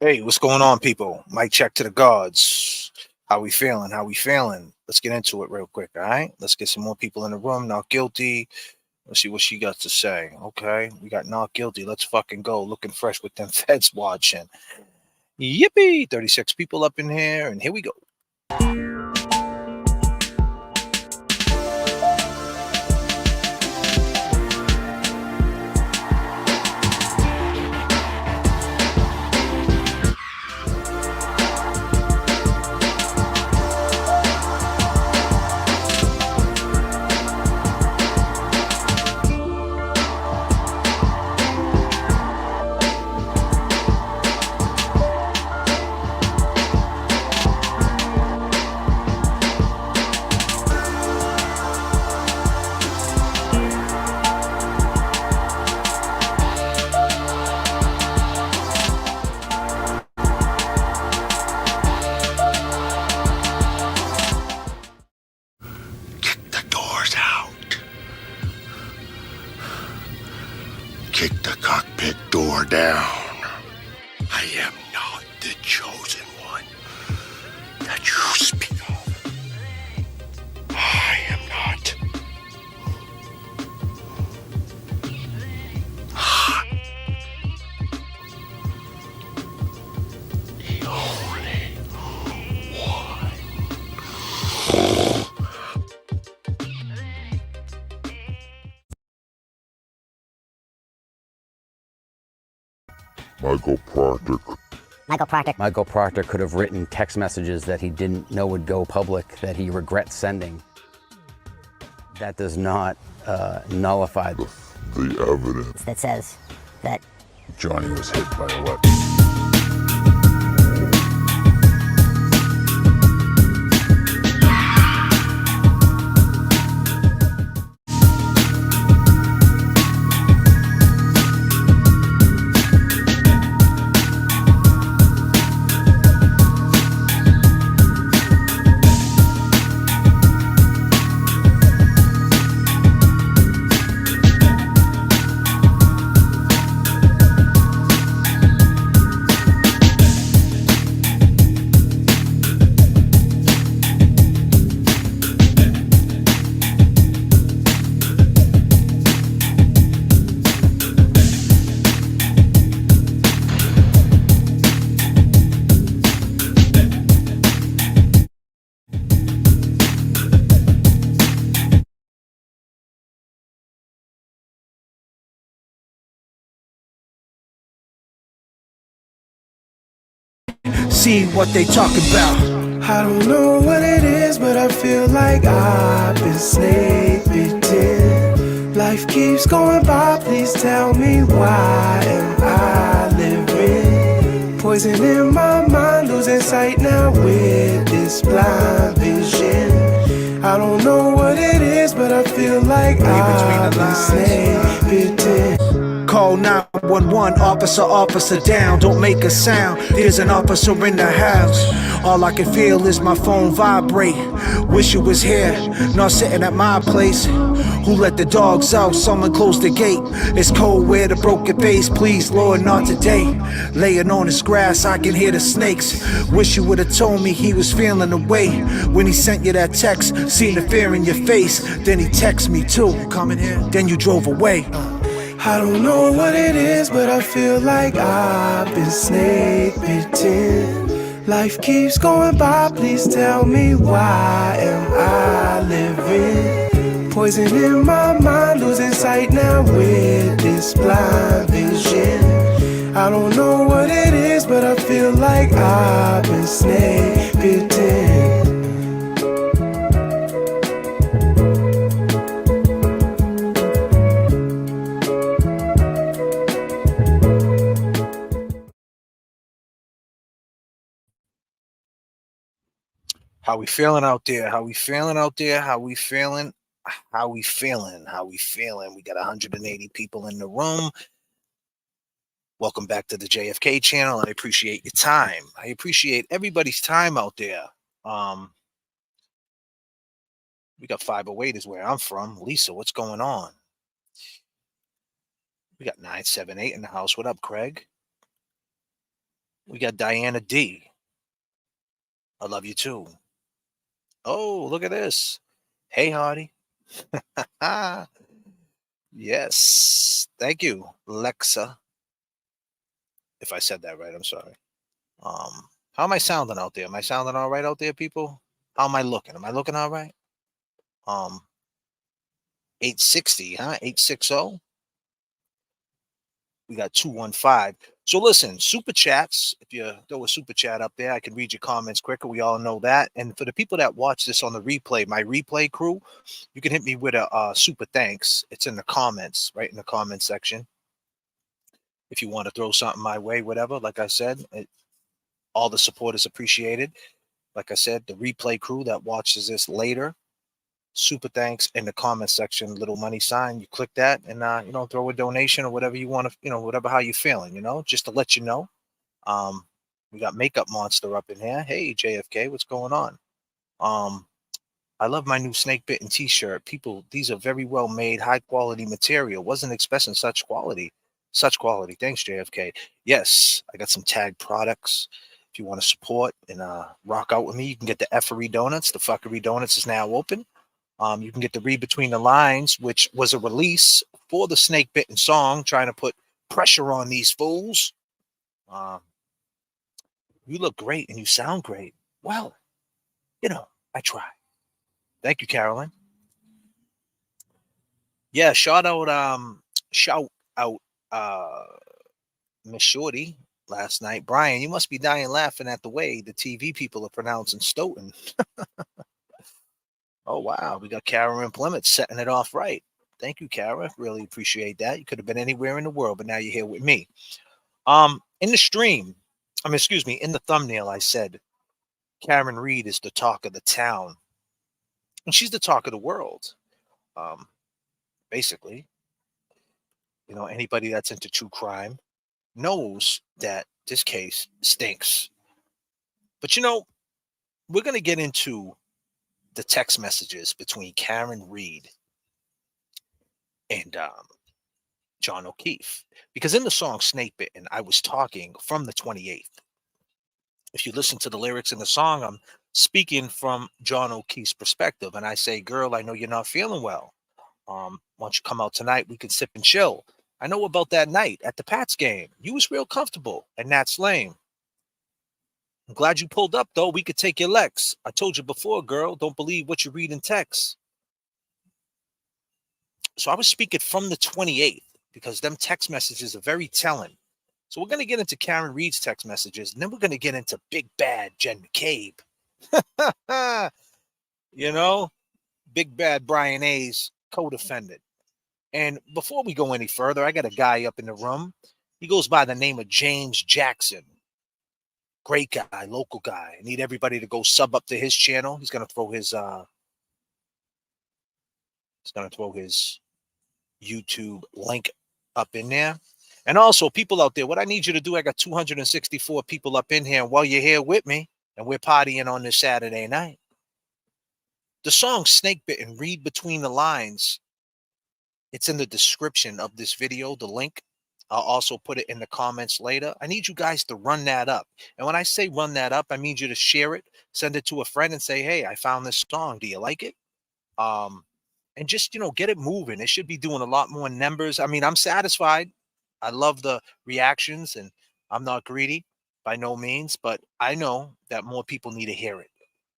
Hey, what's going on, people? Mic check to the gods. How we feeling? How we feeling? Let's get into it real quick, all right? Let's get some more people in the room. Not guilty. Let's see what she got to say. Okay, we got not guilty. Let's fucking go. Looking fresh with them feds watching. Yippee! 36 people up in here, and here we go. Kick the cockpit door down. I am not the chosen one that you speak of. I am not. The only one. Michael Proctor could have written text messages that he didn't know would go public that he regrets sending. That does not nullify The evidence that says that Johnny was hit by a weapon. See what they talk about. I don't know what it is, but I feel like I've been snake bitten. Life keeps going by, please tell me why am I living? Poison in my mind, losing sight now with this blind vision. I don't know what it is, but I feel like I've been snake bitten. Call 911, officer down, don't make a sound. There's an officer in the house. All I can feel is my phone vibrate. Wish you was here, not sitting at my place. Who let the dogs out? Someone closed the gate. It's cold where the broken face, please, Lord, not today. Laying on this grass, I can hear the snakes. Wish you would've told me he was feeling the way when he sent you that text. Seen the fear in your face, then he texted me too. Coming here, then you drove away. I don't know what it is, but I feel like I've been snake bitten. Life keeps going by, please tell me why am I living? Poison in my mind, losing sight now with this blind vision. I don't know what it is, but I feel like I've been snake bitten. How we feeling out there? How we feeling out there? How we feeling? How we feeling? How we feeling? We got 180 people in the room. Welcome back to the J.F.K. channel. I appreciate your time. I appreciate everybody's time out there. We got 508 is where I'm from. Lisa, what's going on? We got 978 in the house. What up, Craig? We got Diana D. I love you too. Oh, look at this. Hey, Hardy. Ah, yes. Thank you, Lexa. If I said that right, I'm sorry. How am I sounding out there? Am I sounding all right out there, people? How am I looking? Am I looking all right? Um, 860, huh? 860. We got 215. So listen, super chats. If you throw a super chat up there, I can read your comments quicker. We all know that. And for the people that watch this on the replay, my replay crew, you can hit me with a super thanks. It's in the comments, right in the comment section. If you want to throw something my way, whatever. Like I said, all the support is appreciated. Like I said, the replay crew that watches this later, super thanks in the comment section, little money sign. You click that and throw a donation or whatever you want to, whatever how you feeling, just to let you know. We got Makeup Monster up in here. Hey J.F.K, what's going on? I love my new snake bitten t-shirt. People, these are very well made, high quality material. Wasn't expecting such quality. Such quality. Thanks, JFK. Yes, I got some tagged products. If you want to support and rock out with me, you can get the Effery Donuts. The Fuckery Donuts is now open. You can get the Read Between the Lines, which was a release for the Snake Bitten song, trying to put pressure on these fools. You look great and you sound great. Well, I try. Thank you, Carolyn. Yeah, shout out Miss Shorty last night. Brian, you must be dying laughing at the way the TV people are pronouncing Stoughton. Oh wow, we got Kara and Plymouth setting it off right. Thank you, Kara. Really appreciate that. You could have been anywhere in the world, but now you're here with me. In the stream, in the thumbnail, I said Karen Reed is the talk of the town, and she's the talk of the world. Basically, anybody that's into true crime knows that this case stinks. But we're going to get into the text messages between Karen Reed and John O'Keefe. Because in the song Snake Bitten, I was talking from the 28th. If you listen to the lyrics in the song, I'm speaking from John O'Keefe's perspective. And I say, girl, I know you're not feeling well. Why don't you come out tonight? We can sip and chill. I know about that night at the Pats game. You was real comfortable, and that's lame. I'm glad you pulled up, though. We could take your Lex. I told you before, girl, don't believe what you read in text. So I was speaking from the 28th because them text messages are very telling. So we're going to get into Karen Reed's text messages, and then we're going to get into Big Bad Jen McCabe. Big Bad Brian A's co-defendant. And before we go any further, I got a guy up in the room. He goes by the name of James Jackson. Great guy, local guy. I need everybody to go sub up to his channel. He's gonna throw his YouTube link up in there. And also, people out there, what I need you to do, I got 264 people up in here. And while you're here with me, and we're partying on this Saturday night, the song Snake Bitten, Read Between the Lines, it's in the description of this video, the link. I'll also put it in the comments later. I need you guys to run that up. And when I say run that up, I need you to share it, send it to a friend and say, hey, I found this song. Do you like it? And just, get it moving. It should be doing a lot more numbers. I mean, I'm satisfied. I love the reactions and I'm not greedy by no means, but I know that more people need to hear it.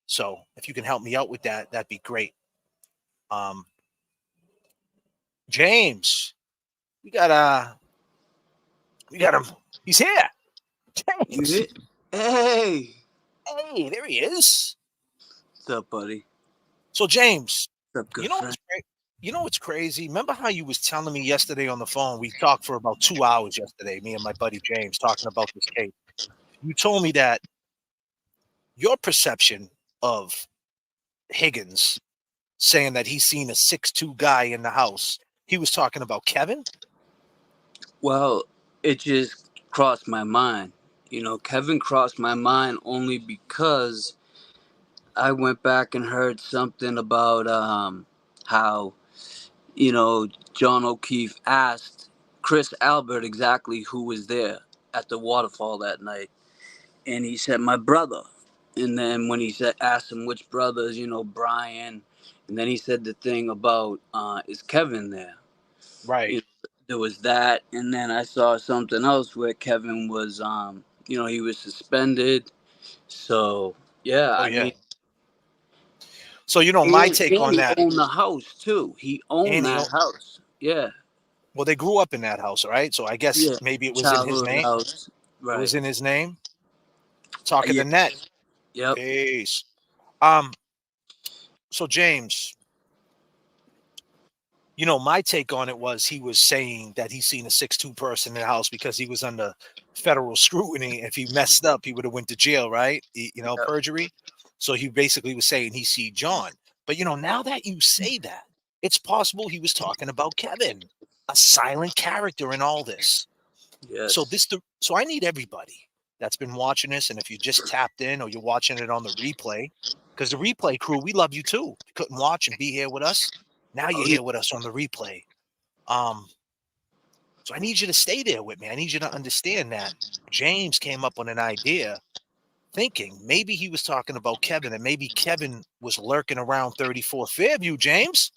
So if you can help me out with that, that'd be great. James, we got him. He's here. James. Hey. Hey, there he is. What's up, buddy? So James, What's up, good friend? What's crazy? Remember how you was telling me yesterday on the phone? We talked for about 2 hours yesterday, me and my buddy James, talking about this case. You told me that your perception of Higgins saying that he's seen a 6'2" guy in the house, he was talking about Kevin? Well, it just crossed my mind. Kevin crossed my mind only because I went back and heard something about how, John O'Keefe asked Chris Albert exactly who was there at the waterfall that night. and he said, "My brother." And then when he said, asked him which brothers, Brian, and then he said the thing about, is Kevin there? Right. You know, there was that, and then I saw something else where Kevin was, he was suspended. So yeah, Oh I yeah. mean, So my and take on he that, owned the house too. He owned and that house. Yeah, well, they grew up in that house, right? So I guess yeah, maybe it was in his childhood name. house. It Right. was in his name. Talking Yeah. the net. Yep. Peace. Um. So James, my take on it was he was saying that he's seen a 6'2" person in the house because he was under federal scrutiny. If he messed up, he would have went to jail, right? Yep. Perjury. So he basically was saying he see John. But now that you say that, it's possible he was talking about Kevin, a silent character in all this. So Yes. so I need everybody that's been watching this, and if you just tapped in or you're watching it on the replay, because the replay crew, we love you too. You couldn't watch and be here with us. Now you're Oh yeah. here with us on the replay. So I need you to stay there with me. I need you to understand that James came up with an idea thinking maybe he was talking about Kevin, and maybe Kevin was lurking around 34 Fairview, James.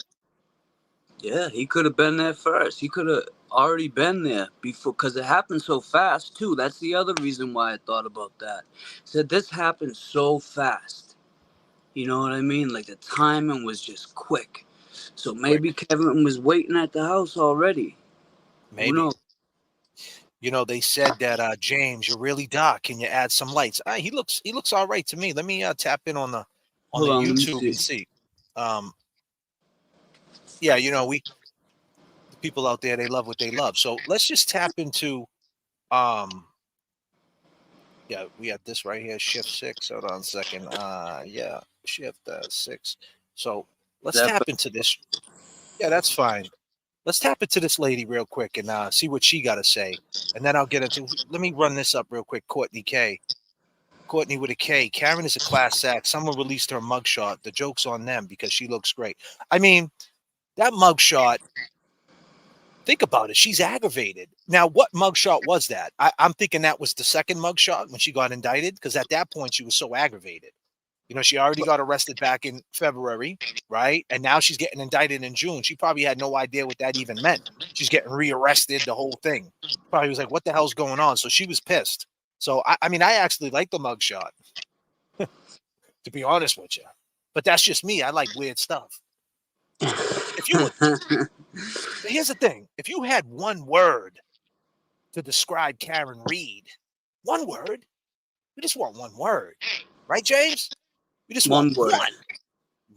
Yeah, he could have been there first. He could have already been there before, because it happened so fast too. That's the other reason why I thought about that. Said this happened so fast. You know what I mean? Like the timing was just quick. So maybe Quick. Kevin was waiting at the house already. Who Maybe. knows? They said that James, you're really dark. Can you add some lights? He looks all right to me. Let me tap in on the Hold on, let me YouTube see. and see. Yeah, the people out there, they love what they love. So let's just tap into yeah, we have this right here, shift 6. Hold on a second. Yeah, shift 6. So let's That tap into this. Yeah, that's fine. Let's tap into this lady real quick and see what she got to say. And then I'll get into, let me run this up real quick. Courtney K. Courtney with a K. Karen is a class act. Someone released her mugshot. The joke's on them because she looks great. I mean, that mugshot, think about it. She's aggravated. Now, what mugshot was that? I'm thinking that was the second mugshot when she got indicted, because at that point she was so aggravated. She already got arrested back in February, right? And now she's getting indicted in June. She probably had no idea what that even meant. She's getting rearrested, the whole thing. Probably was like, what the hell's going on? So she was pissed. So, I mean, I actually like the mugshot, to be honest with you. But that's just me. I like weird stuff. If you would, here's the thing. If you had one word to describe Karen Reed, one word, we just want one word. Right, James? We just want one word.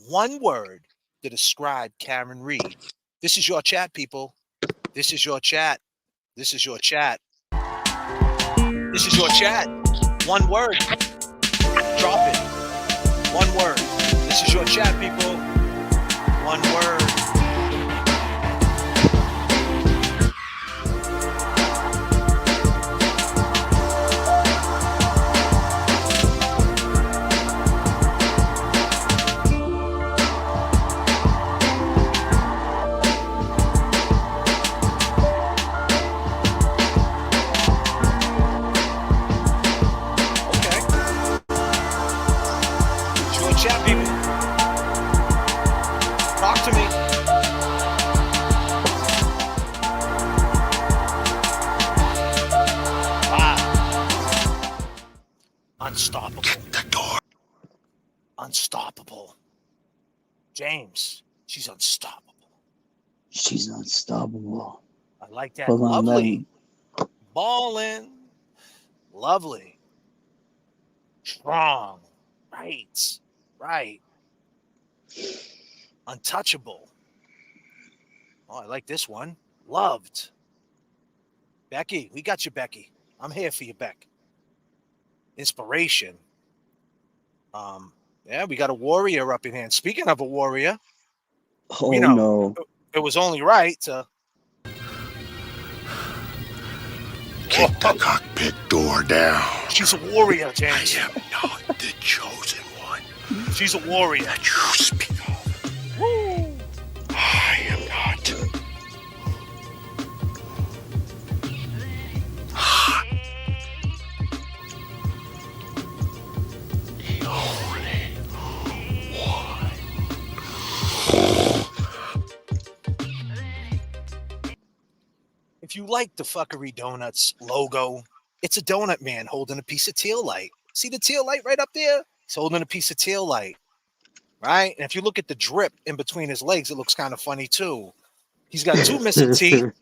one word to describe Karen Reed. This is your chat, people. This is your chat. This is your chat. This is your chat. One word. Drop it. One word. This is your chat, people. One word. Chat people, talk to me. Wow. Unstoppable. The door. Unstoppable. James, she's unstoppable. She's unstoppable. I like that. Hold on, Lovely. Ballin'. Lovely. Strong. Right. Right. Untouchable. Oh, I like this one. Loved. Becky, we got you, Becky. I'm here for you, Beck. Inspiration. Yeah, we got a warrior up in here. And speaking of a warrior, Oh no. It was only right to Kick the cockpit door down. She's a warrior, James. I am not the chosen one. She's a warrior. That you speak of. Woo. I am not. you like the Fuckery Donuts logo, it's a donut man holding a piece of tail light. See the tail light right up there? He's holding a piece of tail light, right? And if you look at the drip in between his legs, it looks kind of funny too. He's got two missing teeth.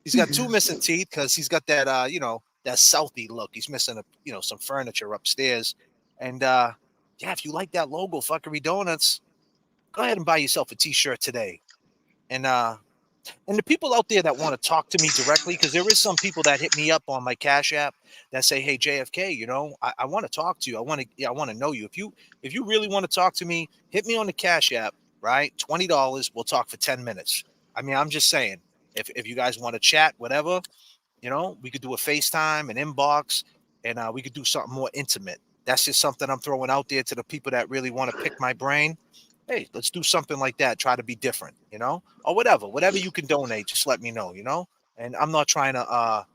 He's got two missing teeth because he's got that, that Southie look. He's missing some furniture upstairs. And yeah, if you like that logo, Fuckery Donuts, go ahead and buy yourself a T-shirt today. And the people out there that want to talk to me directly, because there is some people that hit me up on my Cash App that say, "Hey JFK, I want to talk to you. I want to know you. If you really want to talk to me, hit me on the Cash App, right? $20. We'll talk for 10 minutes. I mean, I'm just saying, if you guys want to chat, whatever, we could do a FaceTime, an inbox, and we could do something more intimate. That's just something I'm throwing out there to the people that really want to pick my brain. Hey, let's do something like that. Try to be different, or whatever you can donate. Just let me know, and I'm not trying to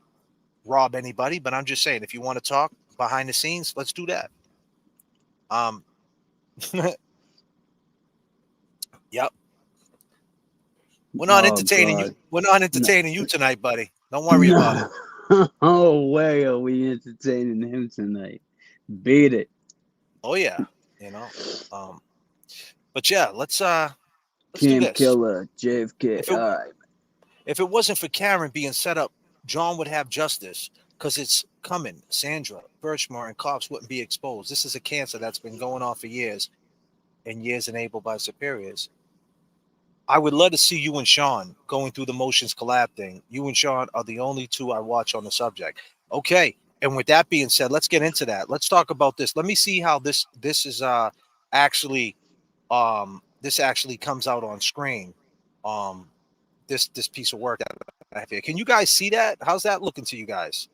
rob anybody, but I'm just saying, if you want to talk behind the scenes, let's do that. Yep. We're not entertaining you. We're not entertaining you tonight, buddy. Don't worry about it. No way are we entertaining him tonight. Beat it. Oh yeah, but yeah, let's do Cam this. Killer, JFK. If it wasn't for Karen being set up, John would have justice, because it's coming. Sandra, Birchmore, and cops wouldn't be exposed. This is a cancer that's been going on for years and years, enabled by superiors. I would love to see you and Sean going through the motions collab thing. You and Sean are the only two I watch on the subject. Okay. And with that being said, let's get into that. Let's talk about this. Let me see how this is actually this actually comes out on screen. This piece of work that I have here. Can you guys see that? How's that looking to you guys?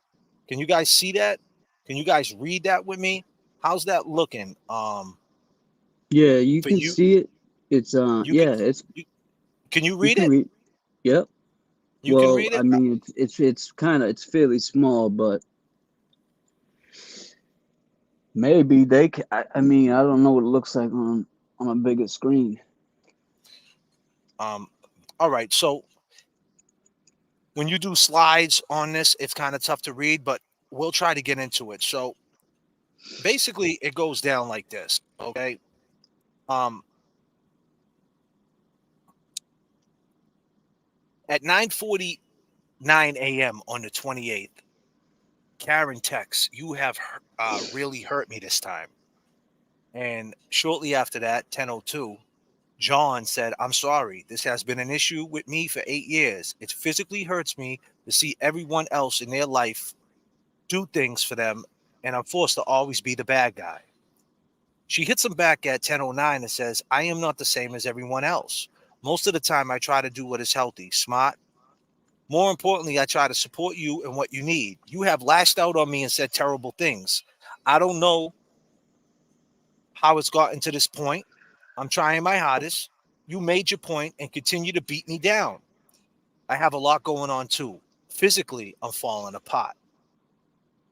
Can you guys see that? Can you guys read that with me? How's that looking? Yeah, you can see it. It's can you read it? Yep. You can read it? I mean, it's fairly small, but maybe they can. I mean, I don't know what it looks like on a bigger screen. All right. So when you do slides on this, it's kind of tough to read, but we'll try to get into it. So basically, it goes down like this. Okay. At 9:49 a.m. on the 28th, Karen texts, "You have really hurt me this time." And shortly after that, 10:02, John said, "I'm sorry. This has been an issue with me for 8 years. It physically hurts me to see everyone else in their life do things for them, and I'm forced to always be the bad guy." She hits him back at 10:09 and says, "I am not the same as everyone else. Most of the time, I try to do what is healthy, smart. More importantly, I try to support you and what you need. You have lashed out on me and said terrible things. I don't know how it's gotten to this point. I'm trying my hardest. You made your point and continue to beat me down. I have a lot going on too. Physically, I'm falling apart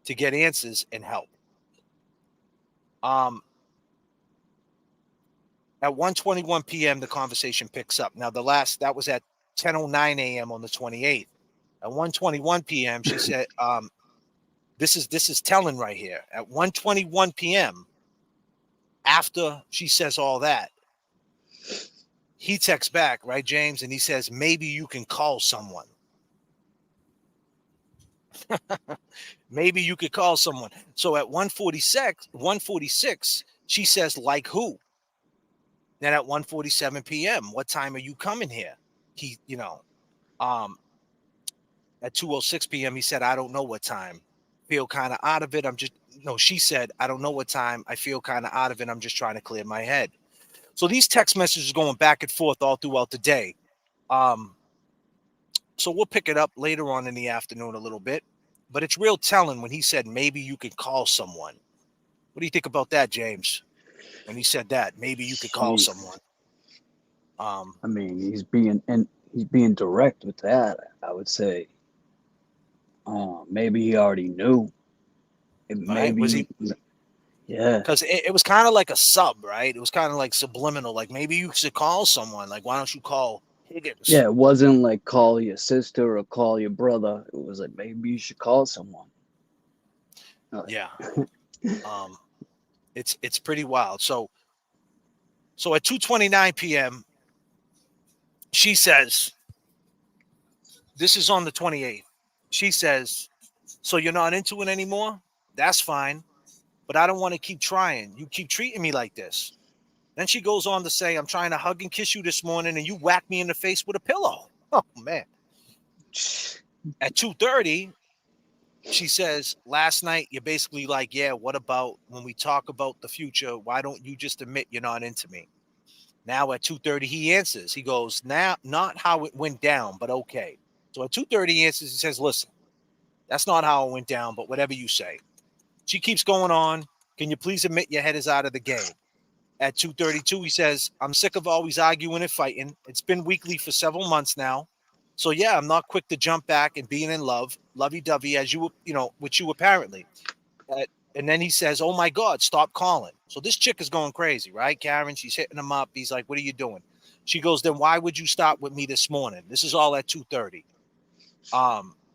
to get answers and help." At 1:21 p.m., the conversation picks up. Now, that was at 10:09 a.m. on the 28th. At 1:21 p.m., she said, this is telling right here. At 1:21 p.m., after she says all that, he texts back, right, James? And he says, "Maybe you can call someone." Maybe you could call someone. So at 1:46, she says, "Like who?" Then at 1:47 p.m., "What time are you coming here?" At 2:06 p.m., he said, "I don't know what time. Feel kind of out of it. She said, "I don't know what time. I feel kind of out of it. I'm just trying to clear my head." So these text messages going back and forth all throughout the day. So we'll pick it up later on in the afternoon a little bit. But it's real telling when he said, "Maybe you could call someone." What do you think about that, James? When he said that, maybe you could call someone. I mean, he's being direct with that, I would say. Maybe he already knew. Maybe was he? Yeah. Because it was kind of like a sub, right? It was kind of like subliminal. Like, maybe you should call someone. Like, why don't you call Higgins. Yeah, it wasn't like call your sister or call your brother. It was like maybe you should call someone. Yeah. Um, it's pretty wild. So at 2:29 p.m., she says, this is on the 28th. She says, so you're not into it anymore? That's fine. But I don't want to keep trying. You keep treating me like this. Then she goes on to say, I'm trying to hug and kiss you this morning, and you whack me in the face with a pillow. Oh, man. At 2:30, she says, last night, you're basically like, yeah, what about when we talk about the future? Why don't you just admit you're not into me? Now at 2:30, he answers. He goes, now, not how it went down, but okay. So at 2:30, he answers. He says, listen, that's not how it went down, but whatever you say. She keeps going on. Can you please admit your head is out of the game? At 2:32, he says, I'm sick of always arguing and fighting. It's been weekly for several months now. So, yeah, I'm not quick to jump back and being in love, lovey-dovey, as with you apparently. And then he says, oh, my God, stop calling. So this chick is going crazy, right, Karen? She's hitting him up. He's like, what are you doing? She goes, then why would you stop with me this morning? This is all at 2:30.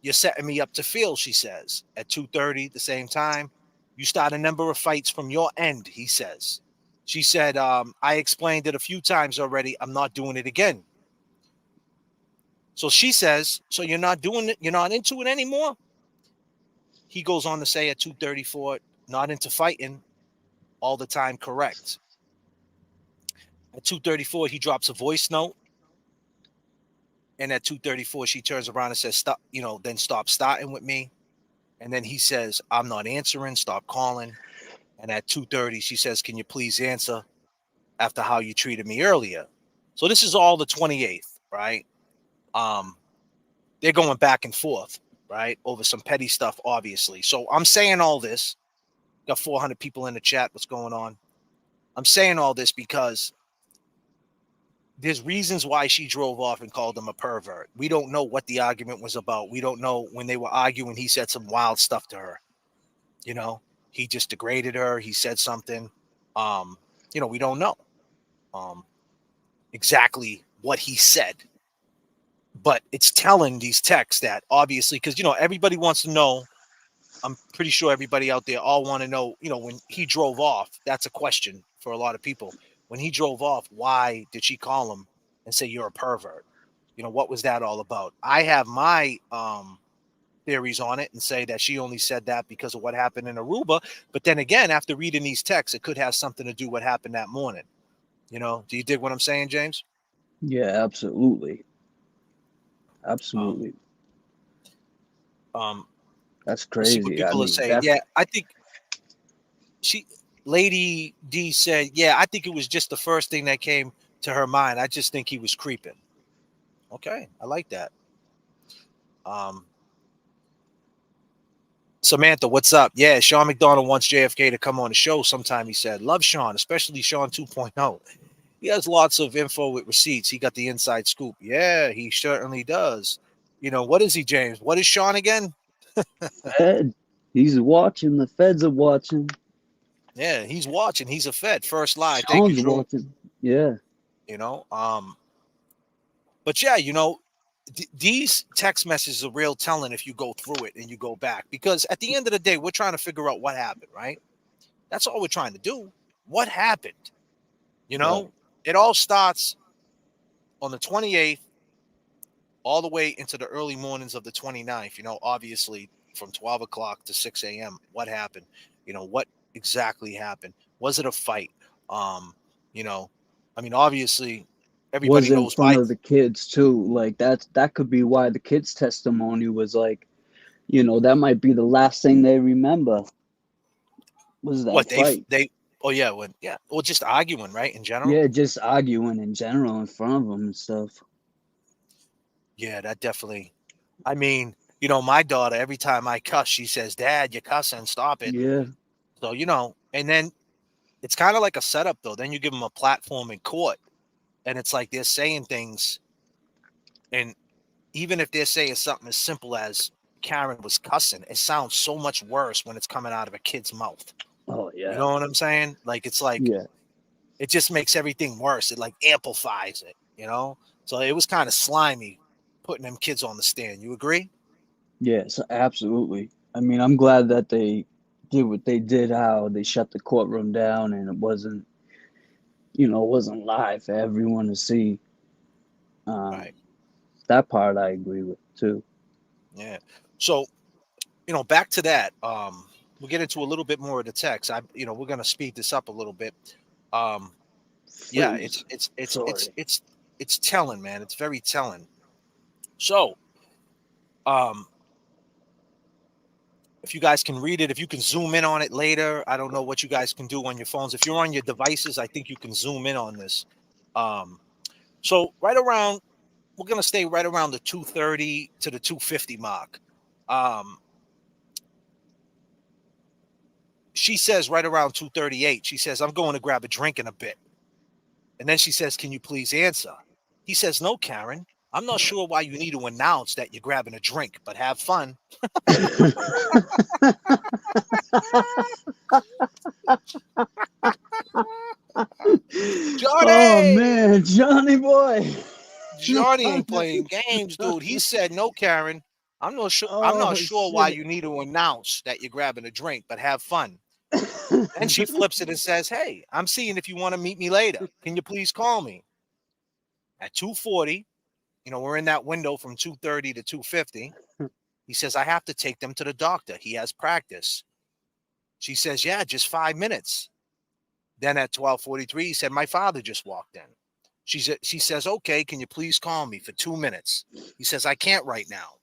You're setting me up to fail, she says. At 2:30, the same time, you start a number of fights from your end, he says. She said, I explained it a few times already. I'm not doing it again. So she says, so you're not doing it? You're not into it anymore? He goes on to say at 2:34, not into fighting all the time, correct. At 2:34, he drops a voice note. And at 2:34, she turns around and says, stop, then stop starting with me. And then he says, I'm not answering, stop calling. And at 2:30, she says, can you please answer after how you treated me earlier? So this is all the 28th, right? They're going back and forth, right? Over some petty stuff, obviously. So I'm saying all this. Got 400 people in the chat. What's going on? I'm saying all this because there's reasons why she drove off and called him a pervert. We don't know what the argument was about. We don't know when they were arguing. He said some wild stuff to her. He just degraded her. He said something. We don't know exactly what he said. But it's telling these texts that obviously, because, everybody wants to know. I'm pretty sure everybody out there all want to know, when he drove off, that's a question for a lot of people. When he drove off, why did she call him and say you're a pervert? What was that all about? I have my theories on it and say that she only said that because of what happened in Aruba. But then again, after reading these texts, it could have something to do with what happened that morning. Do you dig what I'm saying, James? Yeah, absolutely. Absolutely. That's Let's see what crazy. I people are mean, saying. Yeah, I think Lady D said, yeah, I think it was just the first thing that came to her mind. I just think he was creeping. Okay, I like that. Samantha, what's up? Yeah, Sean McDonald wants JFK to come on the show sometime, he said. Love Sean, especially Sean 2.0. He has lots of info with receipts. He got the inside scoop. Yeah, he certainly does. What is he, James? What is Sean again? Fed. He's watching. The feds are watching. Yeah, he's watching. He's a Fed. First live. Thank you, Sean's Drew. watching. Yeah. But yeah, these text messages are real telling if you go through it and you go back. Because at the end of the day, we're trying to figure out what happened, right? That's all we're trying to do. What happened? Right. It all starts on the 28th all the way into the early mornings of the 29th, obviously from 12 o'clock to 6 a.m. What happened? What exactly happened? Was it a fight? Obviously everybody Was in knows front of the kids too. Like that could be why the kids' testimony was like, that might be the last thing they remember. Was that what fight? well, just arguing, right, in general. Yeah, just arguing in general in front of them and stuff. Yeah, that definitely. My daughter, every time I cuss, she says, Dad, you're cussing, stop it. Yeah. So, and then it's kind of like a setup, though. Then you give them a platform in court, and it's like they're saying things. And even if they're saying something as simple as Karen was cussing, it sounds so much worse when it's coming out of a kid's mouth. Oh, yeah. You know what I'm saying? Like, it's like, Yeah. it just makes everything worse. It like amplifies it, So it was kind of slimy putting them kids on the stand. You agree? Yes, absolutely. I mean, I'm glad that they did what they did, how they shut the courtroom down and it wasn't, it wasn't live for everyone to see. Um, Right. that part I agree with too. Yeah. So, back to that. We'll get into a little bit more of the text. We're gonna speed this up a little bit. Um, yeah, it's Please. it's it's it's Sorry. it's it's telling, man. It's very telling. So, um, if you guys can read it, if you can zoom in on it later, I don't know what you guys can do on your phones. If you're on your devices, I think you can zoom in on this. Um, so right around, we're gonna stay right around the 2:30 to the 2:50 mark. Um, she says right around 2:38, she says, "I'm going to grab a drink in a bit." And then she says, "Can you please answer?" He says, "No, Karen. I'm not sure why you need to announce that you're grabbing a drink, but have fun." Oh Johnny! man, Johnny boy. Johnny ain't playing games, dude. He said, "No, Karen. I'm not sure. I'm not Oh sure why shit. you need to announce that you're grabbing a drink, but have fun." Then she flips it and says, "Hey, I'm seeing if you want to meet me later. Can you please call me?" At 2:40, we're in that window from 2:30 to 2:50. He says, "I have to take them to the doctor. He has practice." She says, "Yeah, just 5 minutes." Then at 12:43, he said, "My father just walked in." She says, "Okay, can you please call me for 2 minutes?" He says, "I can't right now.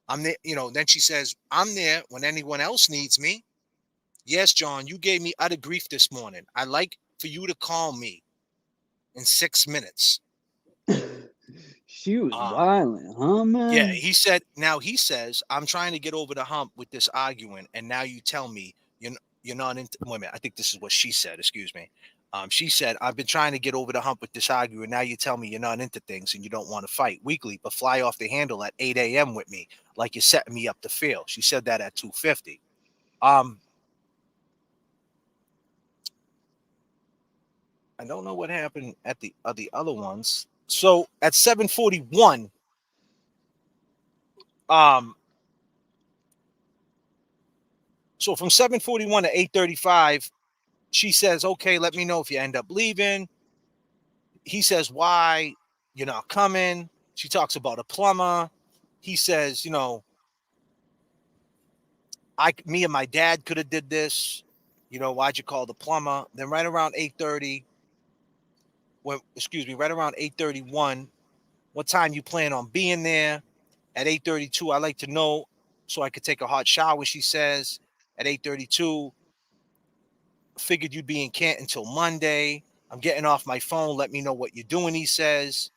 I'm there." Then she says, "I'm there when anyone else needs me." "Yes, John, you gave me utter grief this morning. I'd like for you to call me in 6 minutes. She was Um, violent, huh, yeah, man? he says, "I'm trying to get over the hump with this arguing, and now you tell me you're not into women." I think this is what she said, excuse me. She said, "I've been trying to get over the hump with this arguing. Now you tell me you're not into things and you don't want to fight weekly, but fly off the handle at 8 a.m. with me, like you're setting me up to fail." She said that at 2:50. Um, I don't know what happened at the other ones. So at 7:41, um, so from 7:41 to 8:35, she says, "Okay, let me know if you end up leaving." He says, "Why you're not coming?" She talks about a plumber. He says, me and my dad could have did this. Why'd you call the plumber? Then right around 8:30, right around 8:31, what time you plan on being there? At 8:32, I like to know so I could take a hot shower, she says. At 8:32, figured you'd be in Canton until Monday. I'm getting off my phone. Let me know what you're doing, he says.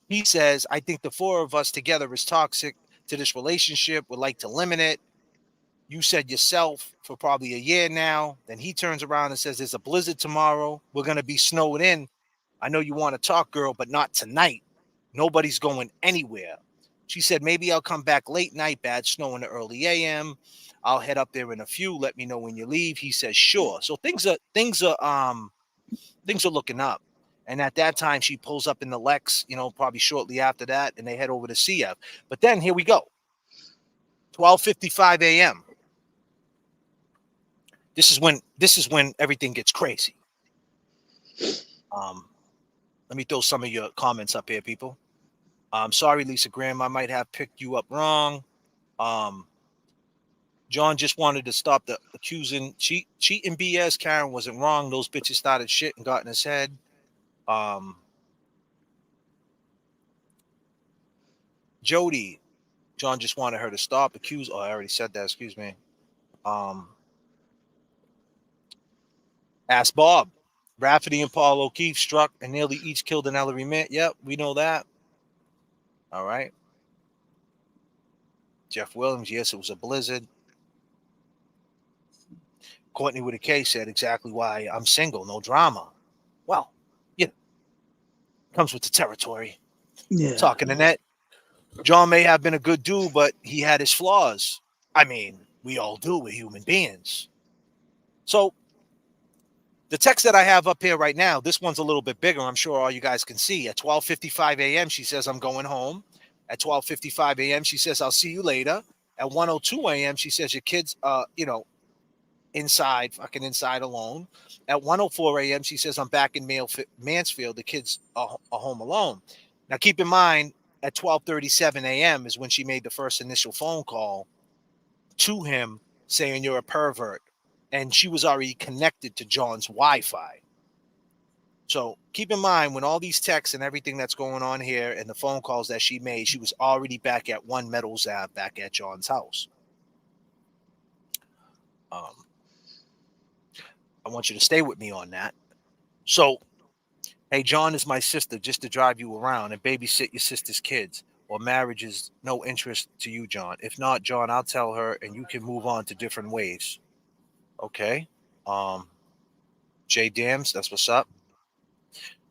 He says, "I think the four of us together is toxic to this relationship. Would like to limit it. You said yourself for probably a year now." Then he turns around and says, "There's a blizzard tomorrow. We're going to be snowed in. I know you want to talk, girl, but not tonight. Nobody's going anywhere." She said, "Maybe I'll come back late night, bad snow in the early AM. I'll head up there in a few. Let me know when you leave." He says, "Sure." So things are looking up. And at that time, she pulls up in the Lex, probably shortly after that, and they head over to CF. But then here we go, 12:55 a.m. This is when everything gets crazy. Um, Let me throw some of your comments up here, people. Sorry, Lisa Graham, I might have picked you up wrong. Um, John just wanted to stop the accusing cheating BS. Karen wasn't wrong. Those bitches started shit and got in his head. Um, Jody, John just wanted her to stop. Accuse. Oh, I already said that. Excuse me. Um, Ask Bob. Rafferty and Paul O'Keefe struck and nearly each killed an Ellery Mint. Yep, we know that. All right. Jeff Williams. Yes, it was a blizzard. Courtney with a K said exactly why I'm single. No drama. Well, comes with the territory. Yeah. Talking to Net. John may have been a good dude, but he had his flaws. I mean, we all do. We're human beings. So The text that I have up here right now, this one's a little bit bigger. I'm sure all you guys can see. At 12:55 a.m., she says, I'm going home. At 12:55 a.m., she says, I'll see you later. At 1:02 a.m., she says, your kids, inside, fucking inside alone. At 1:04 a.m., she says, I'm back in Mansfield. The kids are home alone. Now, keep in mind, at 12:37 a.m. is when she made the first initial phone call to him saying, you're a pervert. And she was already connected to John's Wi-Fi. So keep in mind, when all these texts and everything that's going on here and the phone calls that she made, she was already back at 1 Meadows Ave, back at John's house. I want you to stay with me on that. So, hey, John is my sister, just to drive you around and babysit your sister's kids. Or marriage is no interest to you, John. If not, John, I'll tell her and you can move on to different ways. Okay? Jay Dams, that's what's up.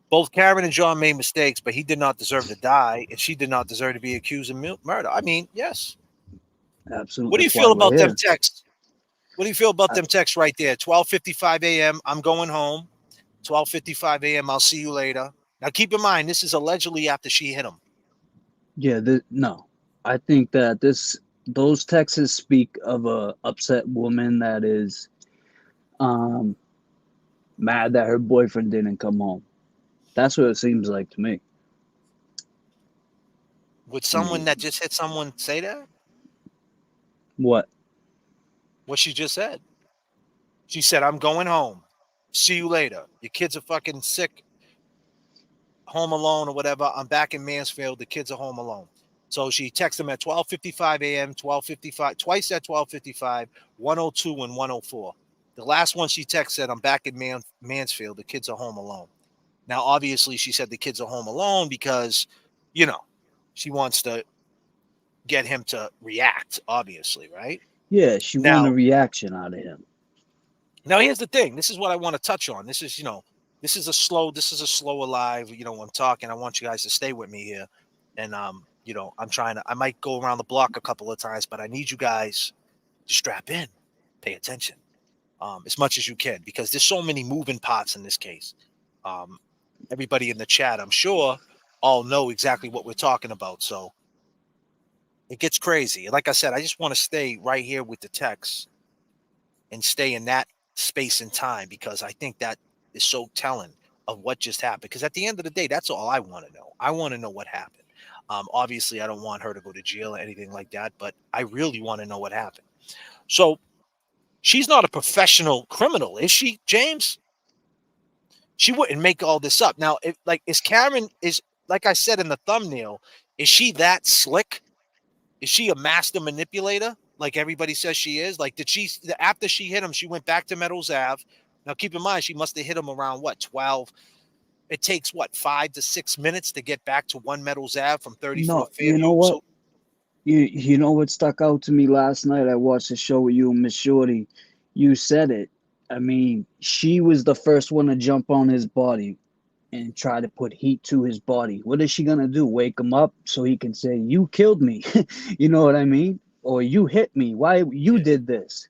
Both Karen and John made mistakes, but he did not deserve to die, and she did not deserve to be accused of murder. I mean, yes. Absolutely. What do you That's why feel we're about them here. texts? What do you feel about them texts right there? 12:55 a.m. I'm going home. 12:55 a.m. I'll see you later. Now, keep in mind, this is allegedly after she hit him. Yeah, no. I think that those texts speak of a upset woman that is mad that her boyfriend didn't come home. That's what it seems like to me. Would I someone mean, that just hit someone say that? what? What she just said. She said, I'm going home. See you later. Your kids are fucking sick, home alone or whatever. I'm back in Mansfield. The kids are home alone. So she texted him at 12:55 a.m., 12:55, twice at 12:55, 1:02 and 1:04. The last one she texted said, I'm back in Mansfield. The kids are home alone. Now, obviously, she said the kids are home alone because, she wants to get him to react, obviously, right? Yeah, she wanted a Now, reaction out of him. here's the thing. This is what I want to touch on. This is a slow alive. I'm talking. I want you guys to stay with me here. And, I might go around the block a couple of times, but I need you guys to strap in, pay attention as much as you can, because there's so many moving parts in this case. Everybody in the chat, I'm sure, all know exactly what we're talking about. So it gets crazy. Like I said, I just want to stay right here with the text and stay in that space and time, because I think that is so telling of what just happened. Because at the end of the day, that's all I want to know. I want to know what happened. Obviously, I don't want her to go to jail or anything like that, but I really want to know what happened. So she's not a professional criminal, is she, James? She wouldn't make all this up. Now, is Karen, like I said in the thumbnail, is she that slick? Is she a master manipulator, like everybody says she is? Like, after she hit him, she went back to Meadows Ave. Now, keep in mind, she must have hit him around, 12? It takes, 5 to 6 minutes to get back to 1 Meadows Ave from 34 No, you know Fairview. what? So, You know what stuck out to me last night? I watched the show with you and Miss Shorty. You said it. I mean, she was the first one to jump on his body and try to put heat to his body. What is she gonna do? Wake him up so he can say, "You killed me," you know what I mean? Or "You hit me. Why you yeah, did this?"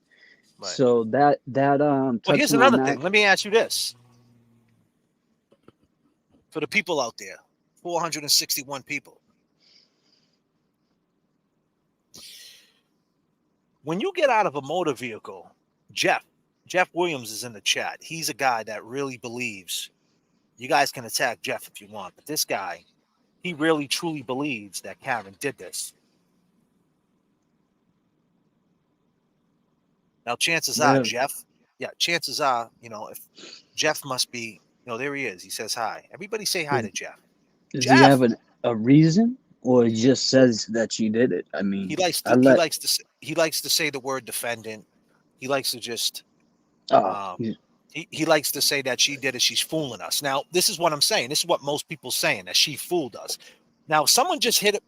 right. So that Well, touching here's on another that. thing. Let me ask you this. For the people out there, 461 people. When you get out of a motor vehicle, Jeff Williams is in the chat. He's a guy that really believes. You guys can attack Jeff if you want, but this guy, he really truly believes that Karen did this. Now, chances are, Really? Jeff, if Jeff must be, there he is. He says hi. Everybody say hi Does, to Jeff. does he Jeff. have a reason, or he just says that she did it? I He mean, likes I to he let. likes to he likes to say the word defendant. He likes to just Oh, um, he likes to say that she did it. She's fooling us. Now, this is what I'm saying. This is what most people saying, that she fooled us. Now, someone just hit it.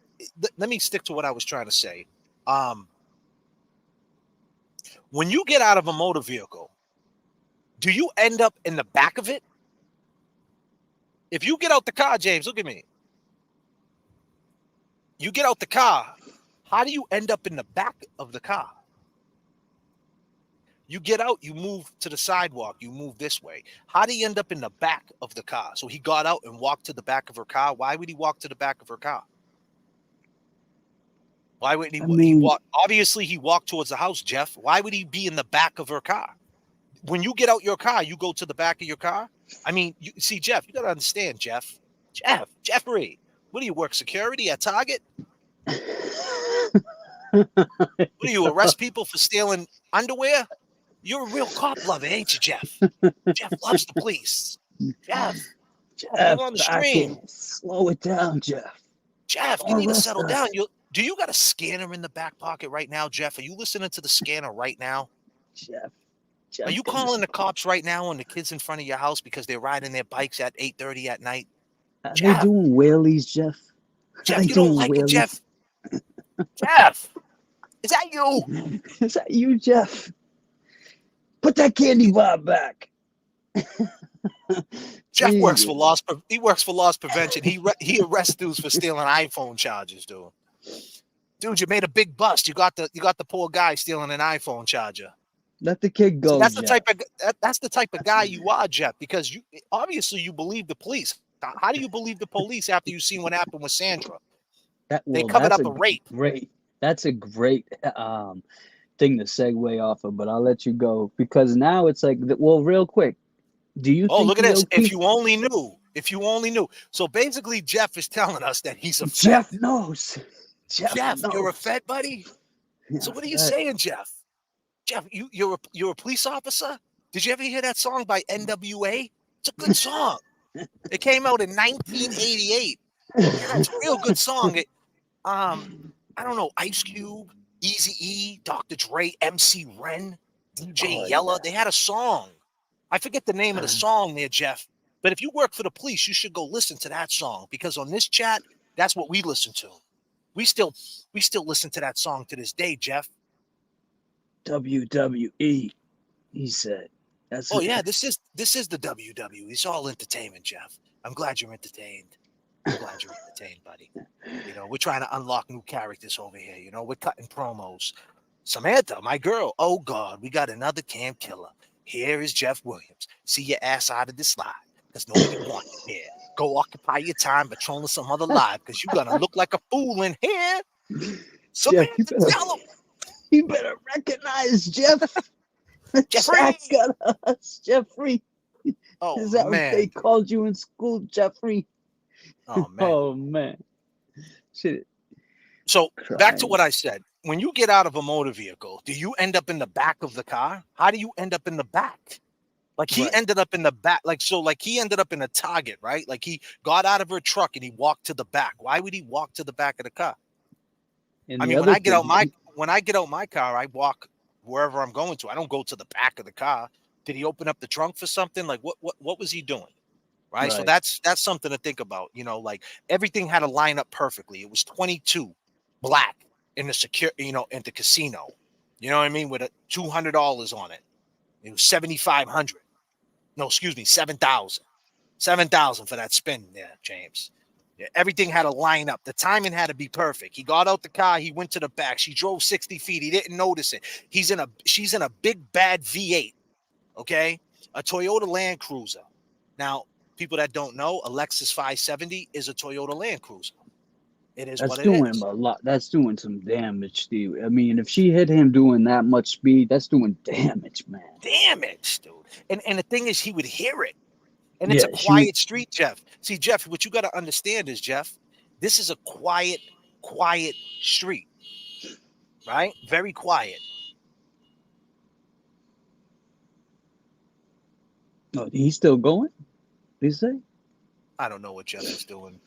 Let me stick to what I was trying to say. When you get out of a motor vehicle, do you end up in the back of it? If you get out the car, James, look at me. You get out the car. How do you end up in the back of the car? You get out, you move to the sidewalk, you move this way. How did he end up in the back of the car? So he got out and walked to the back of her car. Why would he walk to the back of her car? Why wouldn't he? I He mean, walked. Obviously, he walked towards the house, Jeff. Why would he be in the back of her car? When you get out your car, you go to the back of your car. I mean, you see, Jeff, you got to understand, Jeffrey, what do you work security at Target? What do you arrest people for stealing underwear? You're a real cop lover, ain't you, Jeff? Jeff loves the police. Jeff, Jeff, you on the back stream. in. Slow it down, Jeff. Jeff, you Don't need to arrest settle us. down. Do you got a scanner in the back pocket right now, Jeff? Are you listening to the scanner right now? Jeff. Are you Jeff, calling the cops right now on the kids in front of your house because they're riding their bikes at 8:30 at night? are they Jeff, doing wheelies, Jeff? Are Jeff, they you don't doing like it, wheelies? Jeff? Jeff, is that you? Is that you, Jeff? Put that candy bar back. Jeff works Jesus. for loss. He works for loss prevention. He arrests dudes for stealing iPhone chargers, dude. Dude, you made a big bust. You got the poor guy stealing an iPhone charger. Let the kid go, So that's Jeff. the type of guy you are, Jeff. Because you obviously you believe the police. How do you believe the police after you've seen what happened with Sandra? They covered up a rape. That's a great thing to segue off of, but I'll let you go because now it's like, well, real quick, do you Oh, think look at this. O'Keefe, If you only knew. If you only knew. So basically, Jeff is telling us that he's a Fed. Jeff knows. Jeff, knows. you're a Fed, buddy? Yeah, So what are you saying, Jeff? Jeff, you're a police officer? Did you ever hear that song by NWA? It's a good song. It came out in 1988. Yeah, it's a real good song. I don't know, Ice Cube, Eazy-E, Dr. Dre, MC Ren, DJ Yella. They had a song. I forget the name of the song there, Jeff. But if you work for the police, you should go listen to that song because on this chat, that's what we listen to. We still listen to that song to this day, Jeff. WWE, he said. This is the WWE. It's all entertainment, Jeff. I'm glad you're entertained. I'm glad you're entertained, buddy. You know, we're trying to unlock new characters over here. You know, we're cutting promos. Samantha, my girl. Oh God, we got another cam killer. Here is Jeff Williams. See your ass out of this live because nobody wants you here. Go occupy your time patrolling some other live because you're gonna look like a fool in here. Samantha, tell him. You better recognize Jeff. Jeffrey. Got us, Jeffrey. Oh, is that man. what they called you in school, Jeffrey? Oh man. Oh man. Shit. So back to what I said. When you get out of a motor vehicle, do you end up in the back of the car? How do you end up in the back? Like he ended up in the back. Like he ended up in a Target, right? Like he got out of her truck and he walked to the back. Why would he walk to the back of the car? I mean, when I get out my car, I walk wherever I'm going to. I don't go to the back of the car. Did he open up the trunk for something? Like what was he doing? Right. So that's something to think about. You know, like everything had to line up perfectly. It was 22 black in the in the casino. You know what I mean? With a $200 on it. It was 7,500. No, excuse me, 7,000. 7,000 for that spin there, James. Yeah, everything had to line up. The timing had to be perfect. He got out the car. He went to the back. She drove 60 feet. He didn't notice it. She's in a big bad V8. Okay, a Toyota Land Cruiser. Now, people that don't know, a Lexus 570 is a Toyota Land Cruiser. It is that's what it doing is. Him a lot. That's doing some damage, Steve. I mean, if she hit him doing that much speed, that's doing damage, man. Damage, dude. And the thing is, he would hear it. And it's a quiet street, Jeff. See, Jeff, what you got to understand is, Jeff, this is a quiet street, right? Very quiet. Oh, he's still going? Did you say? I don't know what Jeff is doing.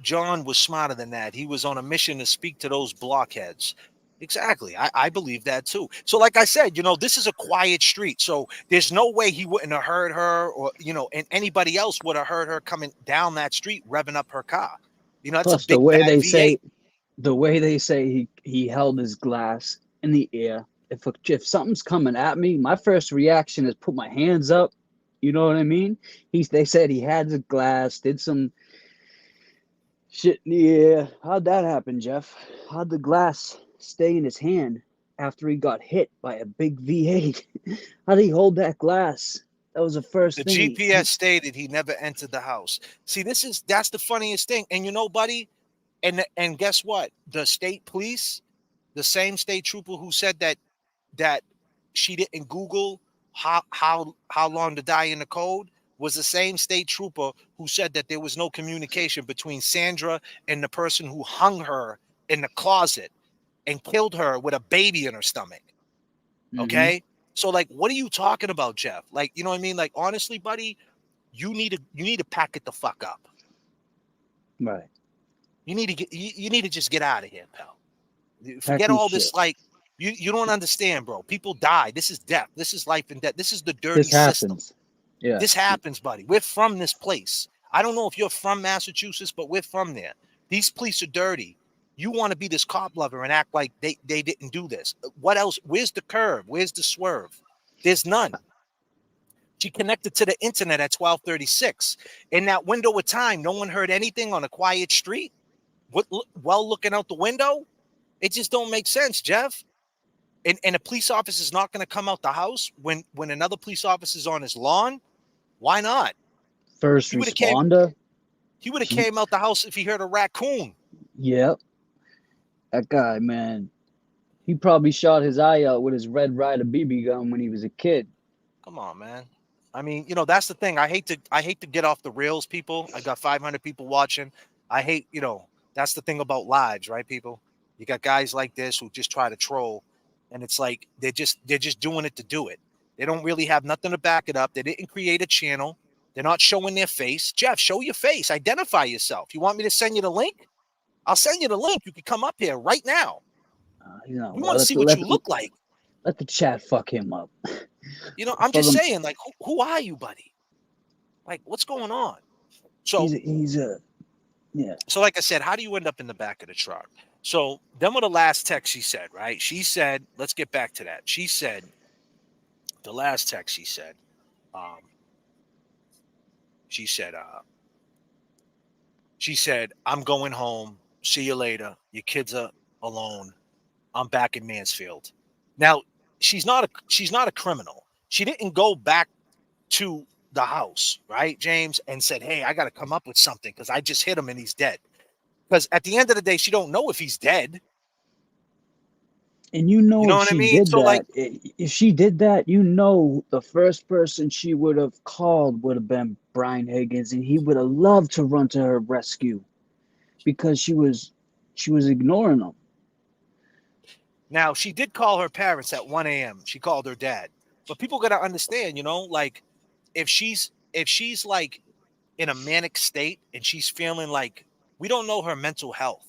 John was smarter than that. He was on a mission to speak to those blockheads. Exactly. I believe that too. So like I said, you know, this is a quiet street. So there's no way he wouldn't have heard her or, you know, and anybody else would have heard her coming down that street, revving up her car. You know, that's Plus, a big V8. the way they say he held his glass in the air. If something's coming at me, my first reaction is put my hands up. You know what I mean? They said he had his glass, did some shit in the air. How'd that happen, Jeff? How'd the glass stay in his hand after he got hit by a big V8. How did he hold that glass? That was the first The thing GPS stated he never entered the house. See, that's the funniest thing. And you know, buddy, and guess what? The state police, the same state trooper who said that she didn't Google how long to die in the code was the same state trooper who said that there was no communication between Sandra and the person who hung her in the closet and killed her with a baby in her stomach. Mm-hmm. Okay. So like, what are you talking about, Jeff? Like, you know what I mean? Like, honestly, buddy, you need to pack it the fuck up. Right. You need to just get out of here, pal. Pack Forget your all shit. this. Like, you don't understand, bro. People die. This is death. This is life and death. This is the dirty This system. happens. Yeah. This happens, buddy. We're from this place. I don't know if you're from Massachusetts, but we're from there. These police are dirty. You want to be this cop lover and act like they didn't do this. What else? Where's the curve? Where's the swerve? There's none. She connected to the internet at 12:36. In that window of time, no one heard anything on a quiet street. While looking out the window, it just don't make sense, Jeff. And a police officer is not going to come out the house when another police officer is on his lawn. Why not? First He would have came. responder. He would have came out the house if he heard a raccoon. Yep. That guy, man. He probably shot his eye out with his Red Ryder BB gun when he was a kid. Come on, man. I mean, you know, that's the thing. I hate to get off the rails, people. I got 500 people watching. I hate, you know, that's the thing about lives, right, people? You got guys like this who just try to troll, and it's like they're just doing it to do it. They don't really have nothing to back it up. They didn't create a channel. They're not showing their face. Jeff, show your face. Identify yourself. You want me to send you the link? I'll send you the link. You can come up here right now. You know, We want to see what you look like. Let the chat fuck him up. You know, I'm just saying, like, who are you, buddy? Like, what's going on? So he's a yeah. So like I said, how do you end up in the back of the truck? So then with the last text she said, right? She said, let's get back to that. She said, the last text she said, she said, I'm going home. See you later. Your kids are alone. I'm back in Mansfield. Now, she's not a criminal. She didn't go back to the house, right, James, and said, hey, I got to come up with something because I just hit him and he's dead. Because at the end of the day, she don't know if he's dead. And you know if what I she mean? did So that, like, if she did that, you know the first person she would have called would have been Brian Higgins, and he would have loved to run to her rescue because she was ignoring him. now she did call her parents at 1 a.m. She called her dad. But people got to understand, you know, like if she's like in a manic state and she's feeling like, we don't know her mental health.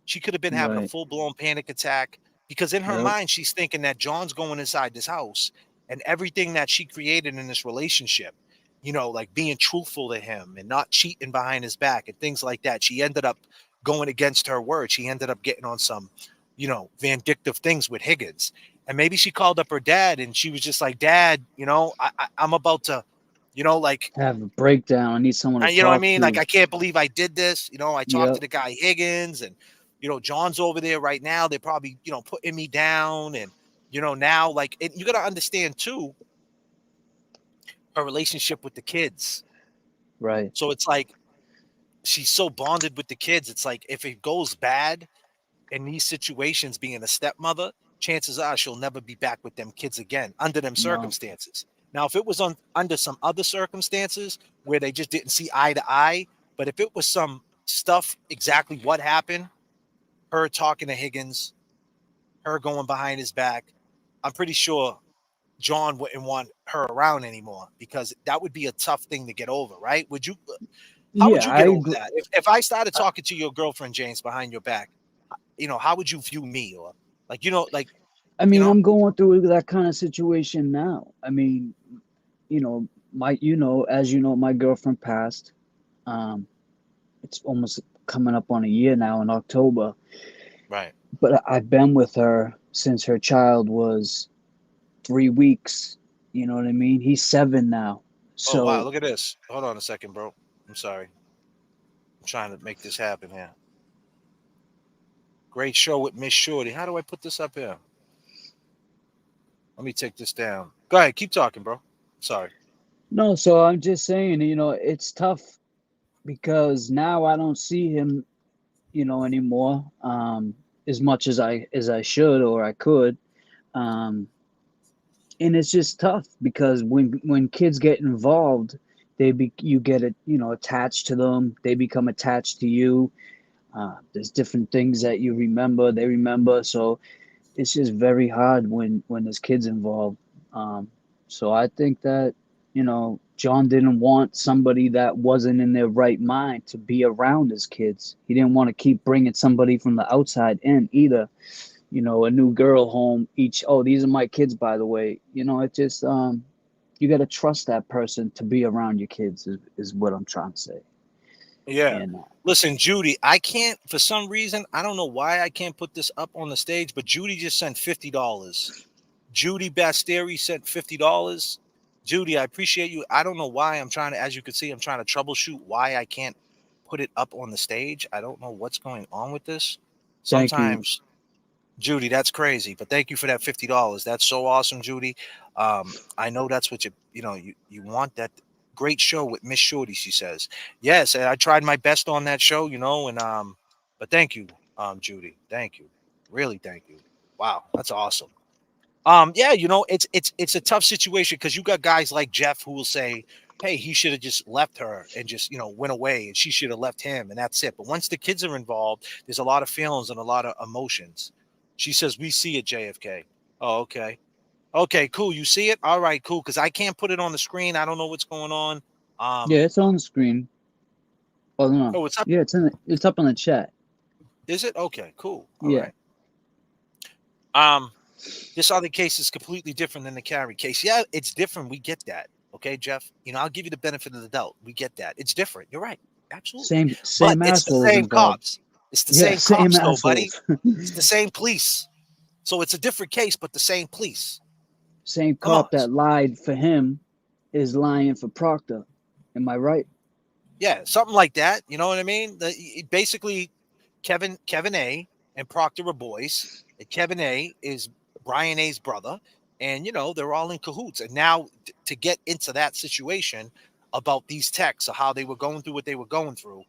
She could have been having a full-blown panic attack because in her mind, she's thinking that John's going inside this house and everything that she created in this relationship, you know, like being truthful to him and not cheating behind his back and things like that. She ended up going against her word. She ended up getting on some, you know, vindictive things with Higgins. And maybe she called up her dad and she was just like, Dad, you know, I'm about to, you know, like have a breakdown. I need someone to talk to. You know what I mean? Like, I can't believe I did this. You know, I talked to the guy Higgins and, you know, John's over there right now. They're probably, you know, putting me down. And, you know, now, like, you got to understand, too, her relationship with the kids. Right. So it's like she's so bonded with the kids. It's like if it goes bad in these situations, being a stepmother, chances are she'll never be back with them kids again under them circumstances. Now, if it was under some other circumstances where they just didn't see eye to eye, but if it was some stuff, exactly what happened, her talking to Higgins, her going behind his back, I'm pretty sure John wouldn't want her around anymore because that would be a tough thing to get over, right? Would you? How would you get over that? If I started talking to your girlfriend, James, behind your back, you know, how would you view me? Or like, you know, like, I mean, you know? I'm going through that kind of situation now. I mean, you know, as you know, my girlfriend passed. It's almost coming up on a year now in October. Right. But I've been with her since her child was 3 weeks. You know what I mean? He's 7 now. So, oh, wow. Look at this. Hold on a second, bro. I'm sorry. I'm trying to make this happen here. Great show with Miss Shorty. How do I put this up here? Let me take this down. Go ahead, keep talking, bro. Sorry. No, so I'm just saying, it's tough because now I don't see him, anymore, as much as I should or I could. Um, and it's just tough because when kids get involved, you get it, attached to them. They become attached to you. There's different things that you remember, they remember. So it's just very hard when there's kids involved. So I think that John didn't want somebody that wasn't in their right mind to be around his kids. He didn't want to keep bringing somebody from the outside in either. A new girl home each. Oh, these are my kids, by the way. It just you got to trust that person to be around your kids is what I'm trying to say. Yeah. And Listen, Judy, I can't, for some reason, I don't know why I can't put this up on the stage, but Judy just sent $50. Judy Basteri sent $50. Judy, I appreciate you. I don't know why I'm trying to, as you can see, I'm trying to troubleshoot why I can't put it up on the stage. I don't know what's going on with this. thank you. Sometimes, Judy, that's crazy. But thank you for that $50. That's so awesome, Judy. I know that's what you want that great show with Miss Shorty, she says. Yes, and I tried my best on that show, and but thank you, Judy. Thank you. Really thank you. Wow, that's awesome. Yeah, it's a tough situation because you got guys like Jeff who will say, hey, he should have just left her and just, went away, and she should have left him, and that's it. But once the kids are involved, there's a lot of feelings and a lot of emotions. She says, we see it, JFK. Oh, okay. Okay, cool. You see it? All right, cool. Because I can't put it on the screen. I don't know what's going on. Yeah, it's on the screen. Oh no, Oh, it's up. yeah, it's up on the chat. Is it? Okay, cool. All Yeah, right. This other case is completely different than the Carrie case. Yeah, it's different. We get that. Okay, Jeff. I'll give you the benefit of the doubt. We get that. It's different. You're right. Absolutely. But same it's the assholes same involved. cops. It's the Yeah, same same cops, though, buddy. assholes. It's the same police. So it's a different case, but the same police. Same Come on. cop that lied for him is lying for Proctor. Am I right? Yeah, something like that. You know what I mean? Basically, Kevin A and Proctor are boys. And Kevin A is Brian A's brother, and they're all in cahoots. And now to get into that situation about these texts or how they were going through what they were going through,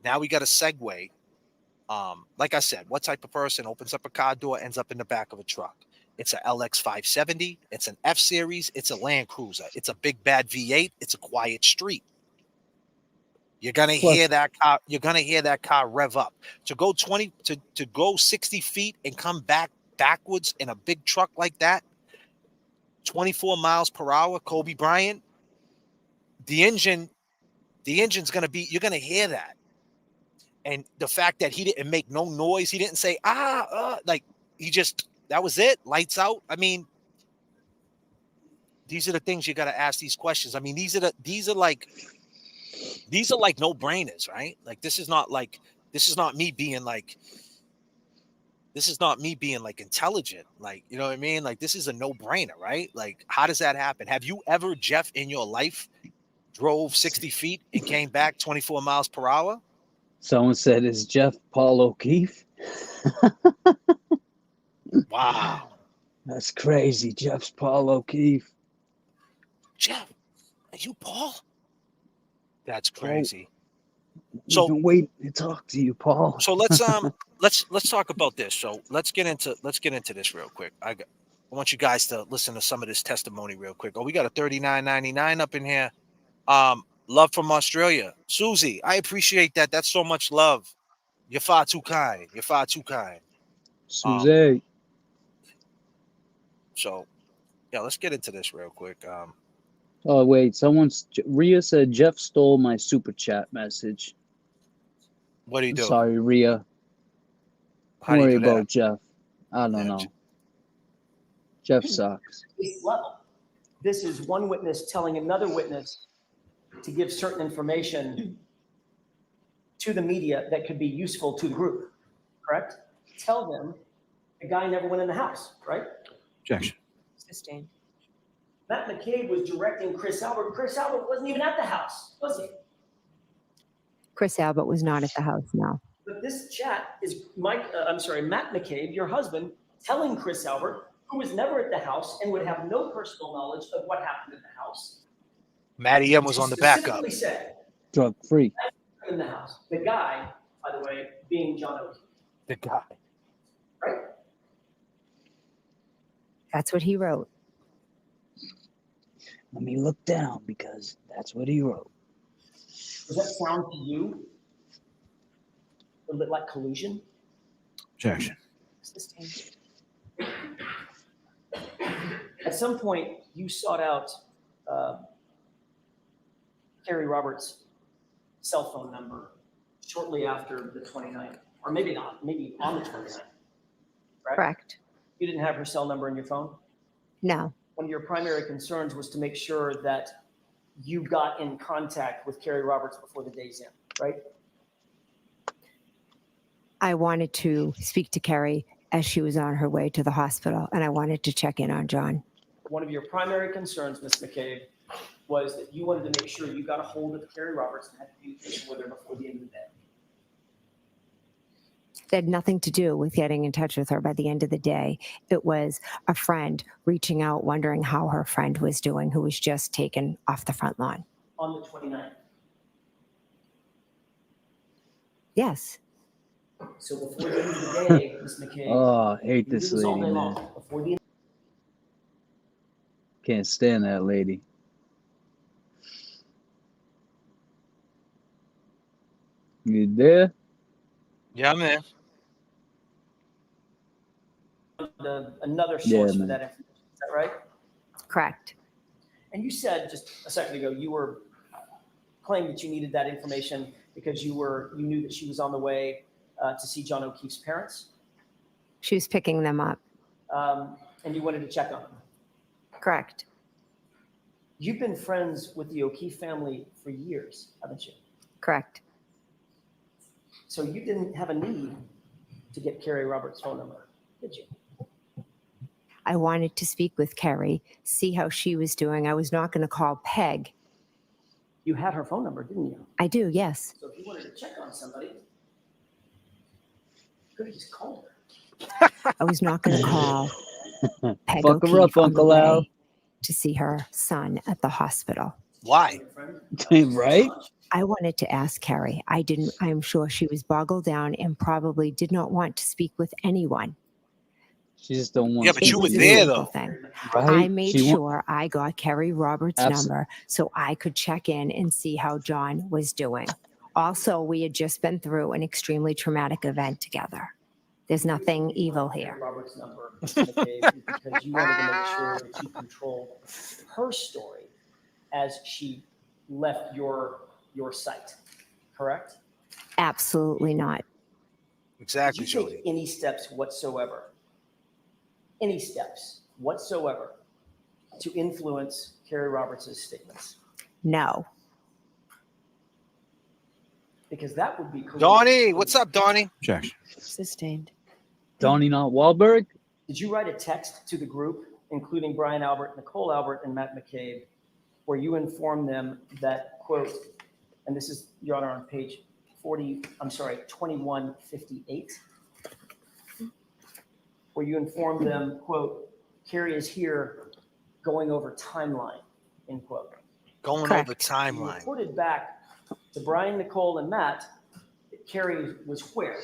now we got a segue. Like I said, what type of person opens up a car door, ends up in the back of a truck? It's a LX 570. It's an F series. It's a Land Cruiser. It's a big bad V8. It's a quiet street. You're gonna hear Plus, that car. You're gonna hear that car rev up to go 20 to go 60 feet and come backwards in a big truck like that. 24 miles per hour. Kobe Bryant. The engine's gonna be. You're gonna hear that, and the fact that he didn't make no noise. He didn't say like he just that was it. Lights out. I mean, these are the things you got to ask these questions. I mean, these are like no brainers, right? Like this is not me being like intelligent, like, you know what I mean? Like this is a no-brainer, right? Like how does that happen? Have you ever, Jeff, in your life drove 60 feet and came back 24 miles per hour? someone said, "Is Jeff Paul O'Keefe?" Wow. That's crazy. Jeff's Paul O'Keefe. Jeff, are you Paul? That's Paul, crazy. we've So been waiting to talk to you, Paul. let's talk about this. So let's get into this real quick. I want you guys to listen to some of this testimony real quick. Oh, we got a $39.99 up in here. Love from Australia. Susie, I appreciate that. That's so much love. You're far too kind. You're far too kind. Suze. So yeah, let's get into this real quick. Oh wait, Rhea said Jeff stole my super chat message. What do you do? Sorry, Rhea. How Don't do you worry do that? about Jeff. I don't know. Jeff sucks. Level. This is one witness telling another witness to give certain information to the media that could be useful to the group, correct? Tell them the guy never went in the house, right? Objection. Sustained. Matt McCabe was directing Chris Albert. Chris Albert wasn't even at the house, was he? Chris Albert was not at the house, no. But this chat is Matt McCabe, your husband, telling Chris Albert who was never at the house and would have no personal knowledge of what happened in the house. Maddie M was on the backup. Specifically said, Drug free. in the house. The guy, by the way, being John O'Keefe. The guy. Right? That's what he wrote. Let me look down because that's what he wrote. Does that sound to you a little bit like collusion? Objection. At some point, you sought out Kerry Roberts' cell phone number shortly after the 29th, or maybe not, maybe on the 29th. Right? Correct. You didn't have her cell number in your phone? No. One of your primary concerns was to make sure that you got in contact with Kerry Roberts before the day's end, right? I wanted to speak to Kerry as she was on her way to the hospital, and I wanted to check in on John. One of your primary concerns, Ms. McCabe, was that you wanted to make sure you got a hold of Kerry Roberts and had communication with her before the end of the day. It had nothing to do with getting in touch with her by the end of the day. It was a friend reaching out, wondering how her friend was doing, who was just taken off the front lawn. On the 29th. Yes. So before the end of the day, Ms. McCabe. Oh, I hate you do this all lady, day man. long. Before the Can't stand that lady. You there? Yeah, I'm there. another Yeah, source for man. that information. Is that right? Correct. And you said just a second ago you were claiming that you needed that information because you knew that she was on the way to see John O'Keefe's parents, She was picking them up. and you wanted to check on them. Correct. You've been friends with the O'Keefe family for years, haven't you? Correct. So you didn't have a need to get Kerry Roberts' phone number, did you? I wanted to speak with Kerry, see how she was doing. I was not going to call Peg. You had her phone number, didn't you? I do, yes. So if you wanted to check on somebody, you could have just called her. I was not going to call Peg Fuck her O'Keefe up, on the Uncle Al. way to see her son at the hospital. Why? Right? I wanted to ask Kerry. I'm sure she was boggled down and probably did not want to speak with anyone. She just don't want Yeah, but to you were was a there, simple though. thing. Right? I made She sure I got Kerry Roberts' Abso- number so I could check in and see how John was doing. Also, we had just been through an extremely traumatic event together. There's nothing evil here. Robert's number, McCabe, because you wanted to make sure that you controlled her story as she left your site, correct? Absolutely not. Exactly, Did you Jody. take any steps whatsoever to influence Kerry Roberts' statements? No. Because that would be collusion. Donnie, what's up, Donnie? Objection. Sustained. Donnie not Wahlberg? Did you write a text to the group, including Brian Albert, Nicole Albert, and Matt McCabe, where you informed them that, quote, and this is, Your Honor, on page 2158, where you informed them, quote, Kerry is here going over timeline, end quote. Going Correct. over You timeline. reported back to Brian, Nicole, and Matt that Kerry was where?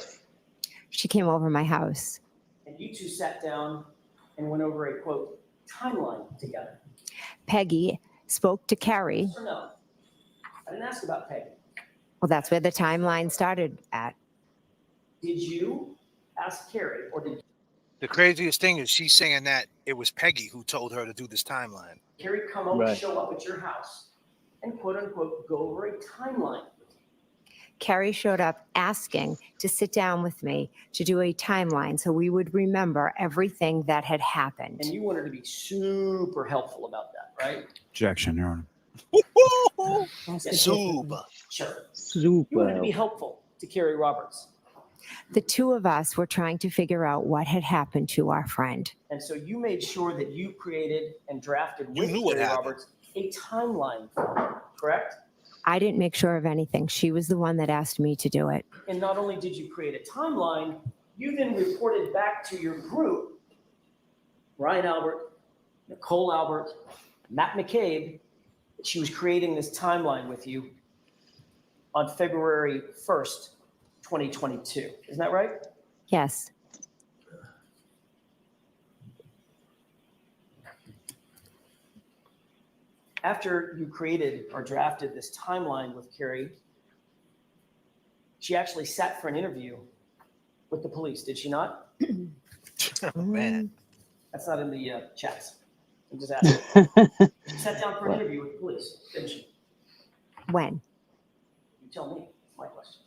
She came over my house. And you two sat down and went over a, quote, timeline together. Peggy spoke to Kerry. Yes or no? I didn't ask about Peggy. Well, that's where the timeline started at. Did you ask Kerry, or did The craziest thing is she's saying that it was Peggy who told her to do this timeline. Kerry come over, Right. show up at your house, and quote unquote go over a timeline with you? Kerry showed up asking to sit down with me to do a timeline so we would remember everything that had happened. And you wanted to be super helpful about that, right? Objection, Your Honor. Yes. Super. Sure. You wanted to be Super. helpful to Kerry Roberts. The two of us were trying to figure out what had happened to our friend. And so you made sure that you created and drafted You with knew what Kerry happened. Roberts a timeline for her, correct? I didn't make sure of anything. She was the one that asked me to do it. And not only did you create a timeline, you then reported back to your group Ryan Albert, Nicole Albert, Matt McCabe, that she was creating this timeline with you on February 1st, 2022. Isn't that right? Yes. After you created or drafted this timeline with Carrie, she actually sat for an interview with the police, did she not? Oh, man. That's not in the chats. I'm just asking. She sat down for an interview with the police, didn't she? When? You tell me. It's my question.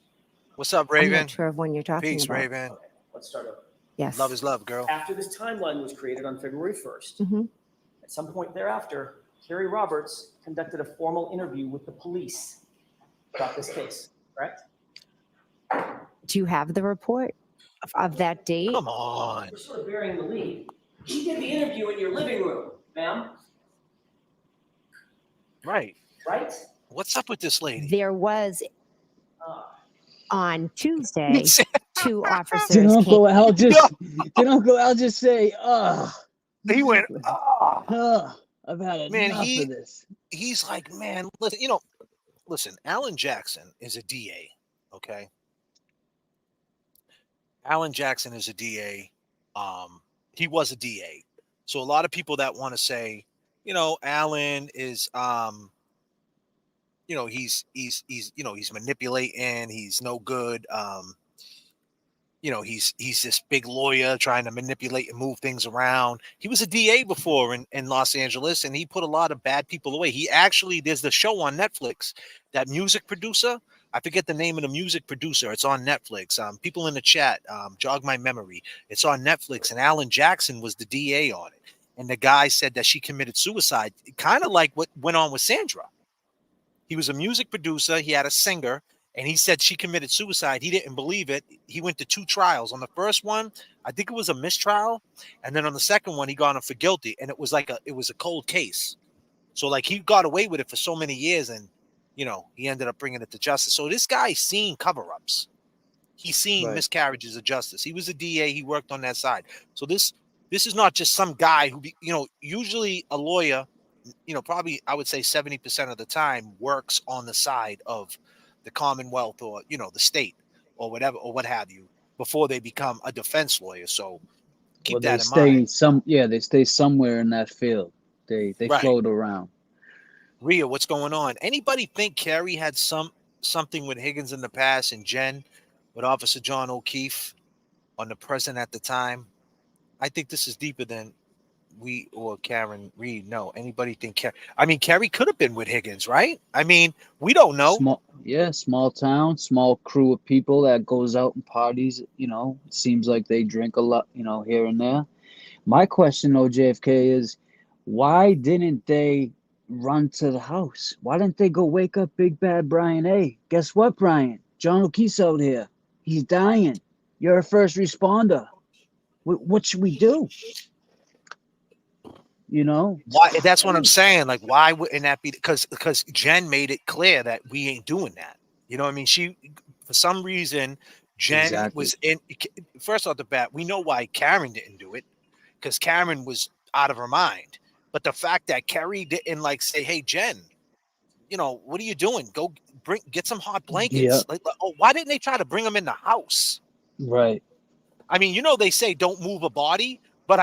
What's up, I'm Raven? not sure of when you're talking Peace, about. Raven. Okay, let's start over. Yes. Love is love, girl. After this timeline was created on February 1st, Mm-hmm. at some point thereafter, Carrie Roberts conducted a formal interview with the police about this case, correct? Do you have the report of that date? Come on. We're sort of burying the lead. She did the interview in your living room, ma'am, Right. right? What's up with this lady? There was Uh, on Tuesday, two officers Did Uncle came. Al just say, He went, I've had man, enough of this. he's like, man, listen, Alan Jackson is a DA, okay? Alan Jackson is a DA. He was a DA. So a lot of people that want to say, Alan is, he's manipulating, he's no good. He's this big lawyer trying to manipulate and move things around. He was a DA before in Los Angeles, and he put a lot of bad people away. There's the show on Netflix, that music producer. I forget the name of the music producer. It's on Netflix. People in the chat, jog my memory. It's on Netflix, and Alan Jackson was the DA on it. And the guy said that she committed suicide, kind of like what went on with Sandra. He was a music producer. He had a singer. And he said she committed suicide. He didn't believe it. He went to 2 trials. On the first one, I think it was a mistrial. And then on the second one, he got him for guilty. And it was a cold case. So like he got away with it for so many years. And, he ended up bringing it to justice. So this guy's seen cover-ups. He's seen miscarriages of justice. He was a DA. He worked on that side. So this is not just some guy who, usually a lawyer, probably I would say 70% of the time works on the side of the Commonwealth or the state or whatever or what have you before they become a defense lawyer. So keep that in mind. They stay somewhere in that field. They float around. Rhea, what's going on? Anybody think Carrie had something with Higgins in the past and Jen with Officer John O'Keefe on the president at the time? I think this is deeper than we or Karen Reed know. Anybody think Carrie could have been with Higgins, right? We don't know. Small town, small crew of people that goes out and parties. It seems like they drink a lot, here and there. My question, though, J.F.K, is why didn't they run to the house? Why didn't they go wake up Big Bad Brian? Hey, guess what, Brian? John O'Keefe's out here. He's dying. You're a first responder. What should we do? Why? That's what I'm saying. Like, why wouldn't that be? Because Jen made it clear that we ain't doing that. She, for some reason, Jen was in. First off the bat, we know why Karen didn't do it, because Karen was out of her mind. But the fact that Carrie didn't say, "Hey, Jen, what are you doing? Go get some hot blankets." Yeah. Why didn't they try to bring them in the house? Right. They say don't move a body, but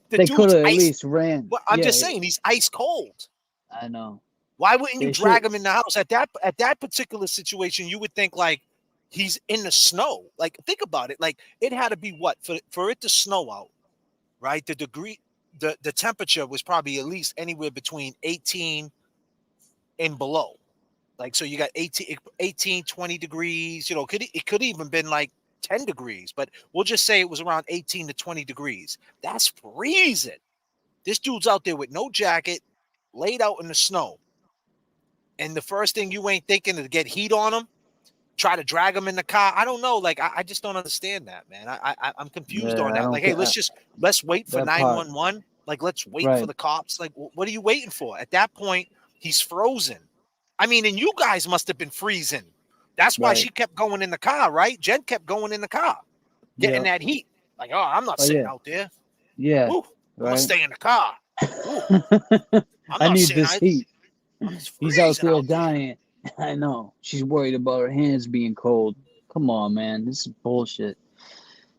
they could have at least ran. Well, I'm just saying he's ice cold. I know. Why wouldn't you drag him in the house at that particular situation? You would think he's in the snow. Think about it. It had to be what for it to snow out, right? The temperature was probably at least anywhere between 18 and below. So you got 18, 20 degrees. It could even been 10 degrees, but we'll just say it was around 18 to 20 degrees. That's freezing. This dude's out there with no jacket, laid out in the snow. And the first thing you ain't thinking is to get heat on him, try to drag him in the car. I don't know. I just don't understand that, man. I'm confused on that. Hey, let's wait for 911. Let's wait for the cops. What are you waiting for? At that point, he's frozen. And you guys must have been freezing. That's why she kept going in the car, right? Jen kept going in the car, getting that heat. I'm not sitting out there. Yeah. Woo. gonna right? stay in the car. Ooh, I'm I not need sitting. this heat. It's He's out freezing there out there. dying. I know. She's worried about her hands being cold. Come on, man. This is bullshit.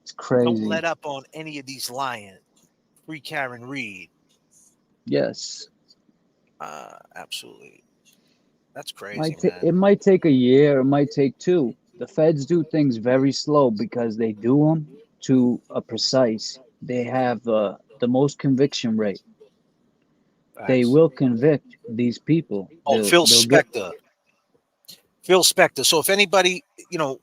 It's Don't crazy. let up on any of these lions. Free Karen Reed. Yes. Absolutely. That's crazy, man. It might take a year. It might take two. The feds do things very slow because they do them to a precise. They have the most conviction rate. They Facts. will convict these people. Oh, Phil They'll get Spector. Phil Spector. So if anybody,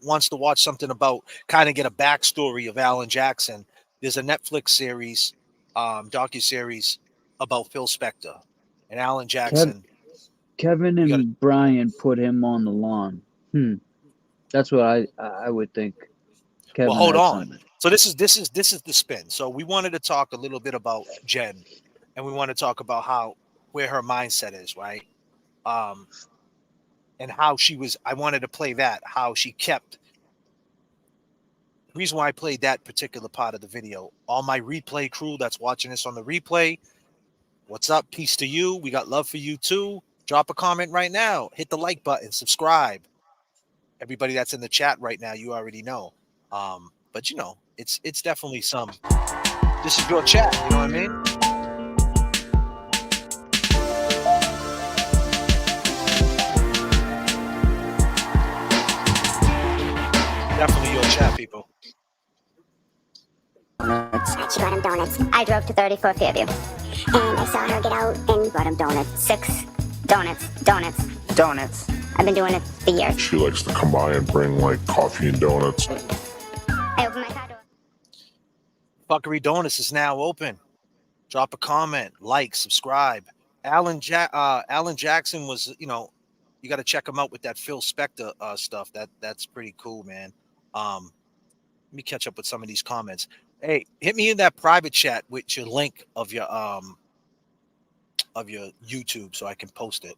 wants to watch something about kind of get a backstory of Alan Jackson, there's a Netflix series, docuseries about Phil Spector and Alan Jackson. Kevin You got and Brian put him on the lawn. That's what I would think. Well, Kevin hold had on. something. So this is the spin. So we wanted to talk a little bit about Jen, and we want to talk about where her mindset is, right? And how she was. I wanted to play that. How she kept. The reason why I played that particular part of the video. All my replay crew that's watching this on the replay. What's up? Peace to you. We got love for you too. Drop a comment right now. Hit the like button. Subscribe. Everybody that's in the chat right now, you already know. But it's definitely some. This is your chat. You know what I mean? Definitely your chat, people. She brought him donuts. I drove to 34 Fairview, and I saw her get out and brought him donuts. 6 donuts. I've been doing it for years. She likes to come by and bring like coffee and donuts. I opened my car door. Fuckery Donuts is now open. Drop a comment, like, subscribe. Alan Jackson was, you got to check him out with that Phil Spector stuff. That's pretty cool, man. Let me catch up with some of these comments. Hey, hit me in that private chat with your link of your YouTube so I can post it.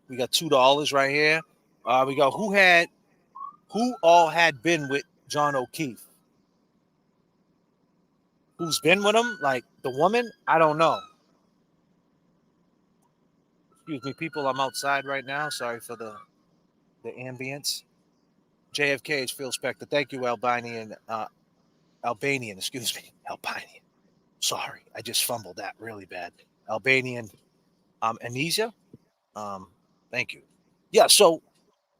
We got $2 right here. We got who all had been with John O'Keefe. Who's been with him? Like the woman? I don't know. Excuse me, people. I'm outside right now. Sorry for the ambience. J.F.K. is Phil Spector. Thank you, Albanian. Excuse me. Albanian. Sorry, I just fumbled that really bad. Albanian amnesia. Thank you. Yeah, so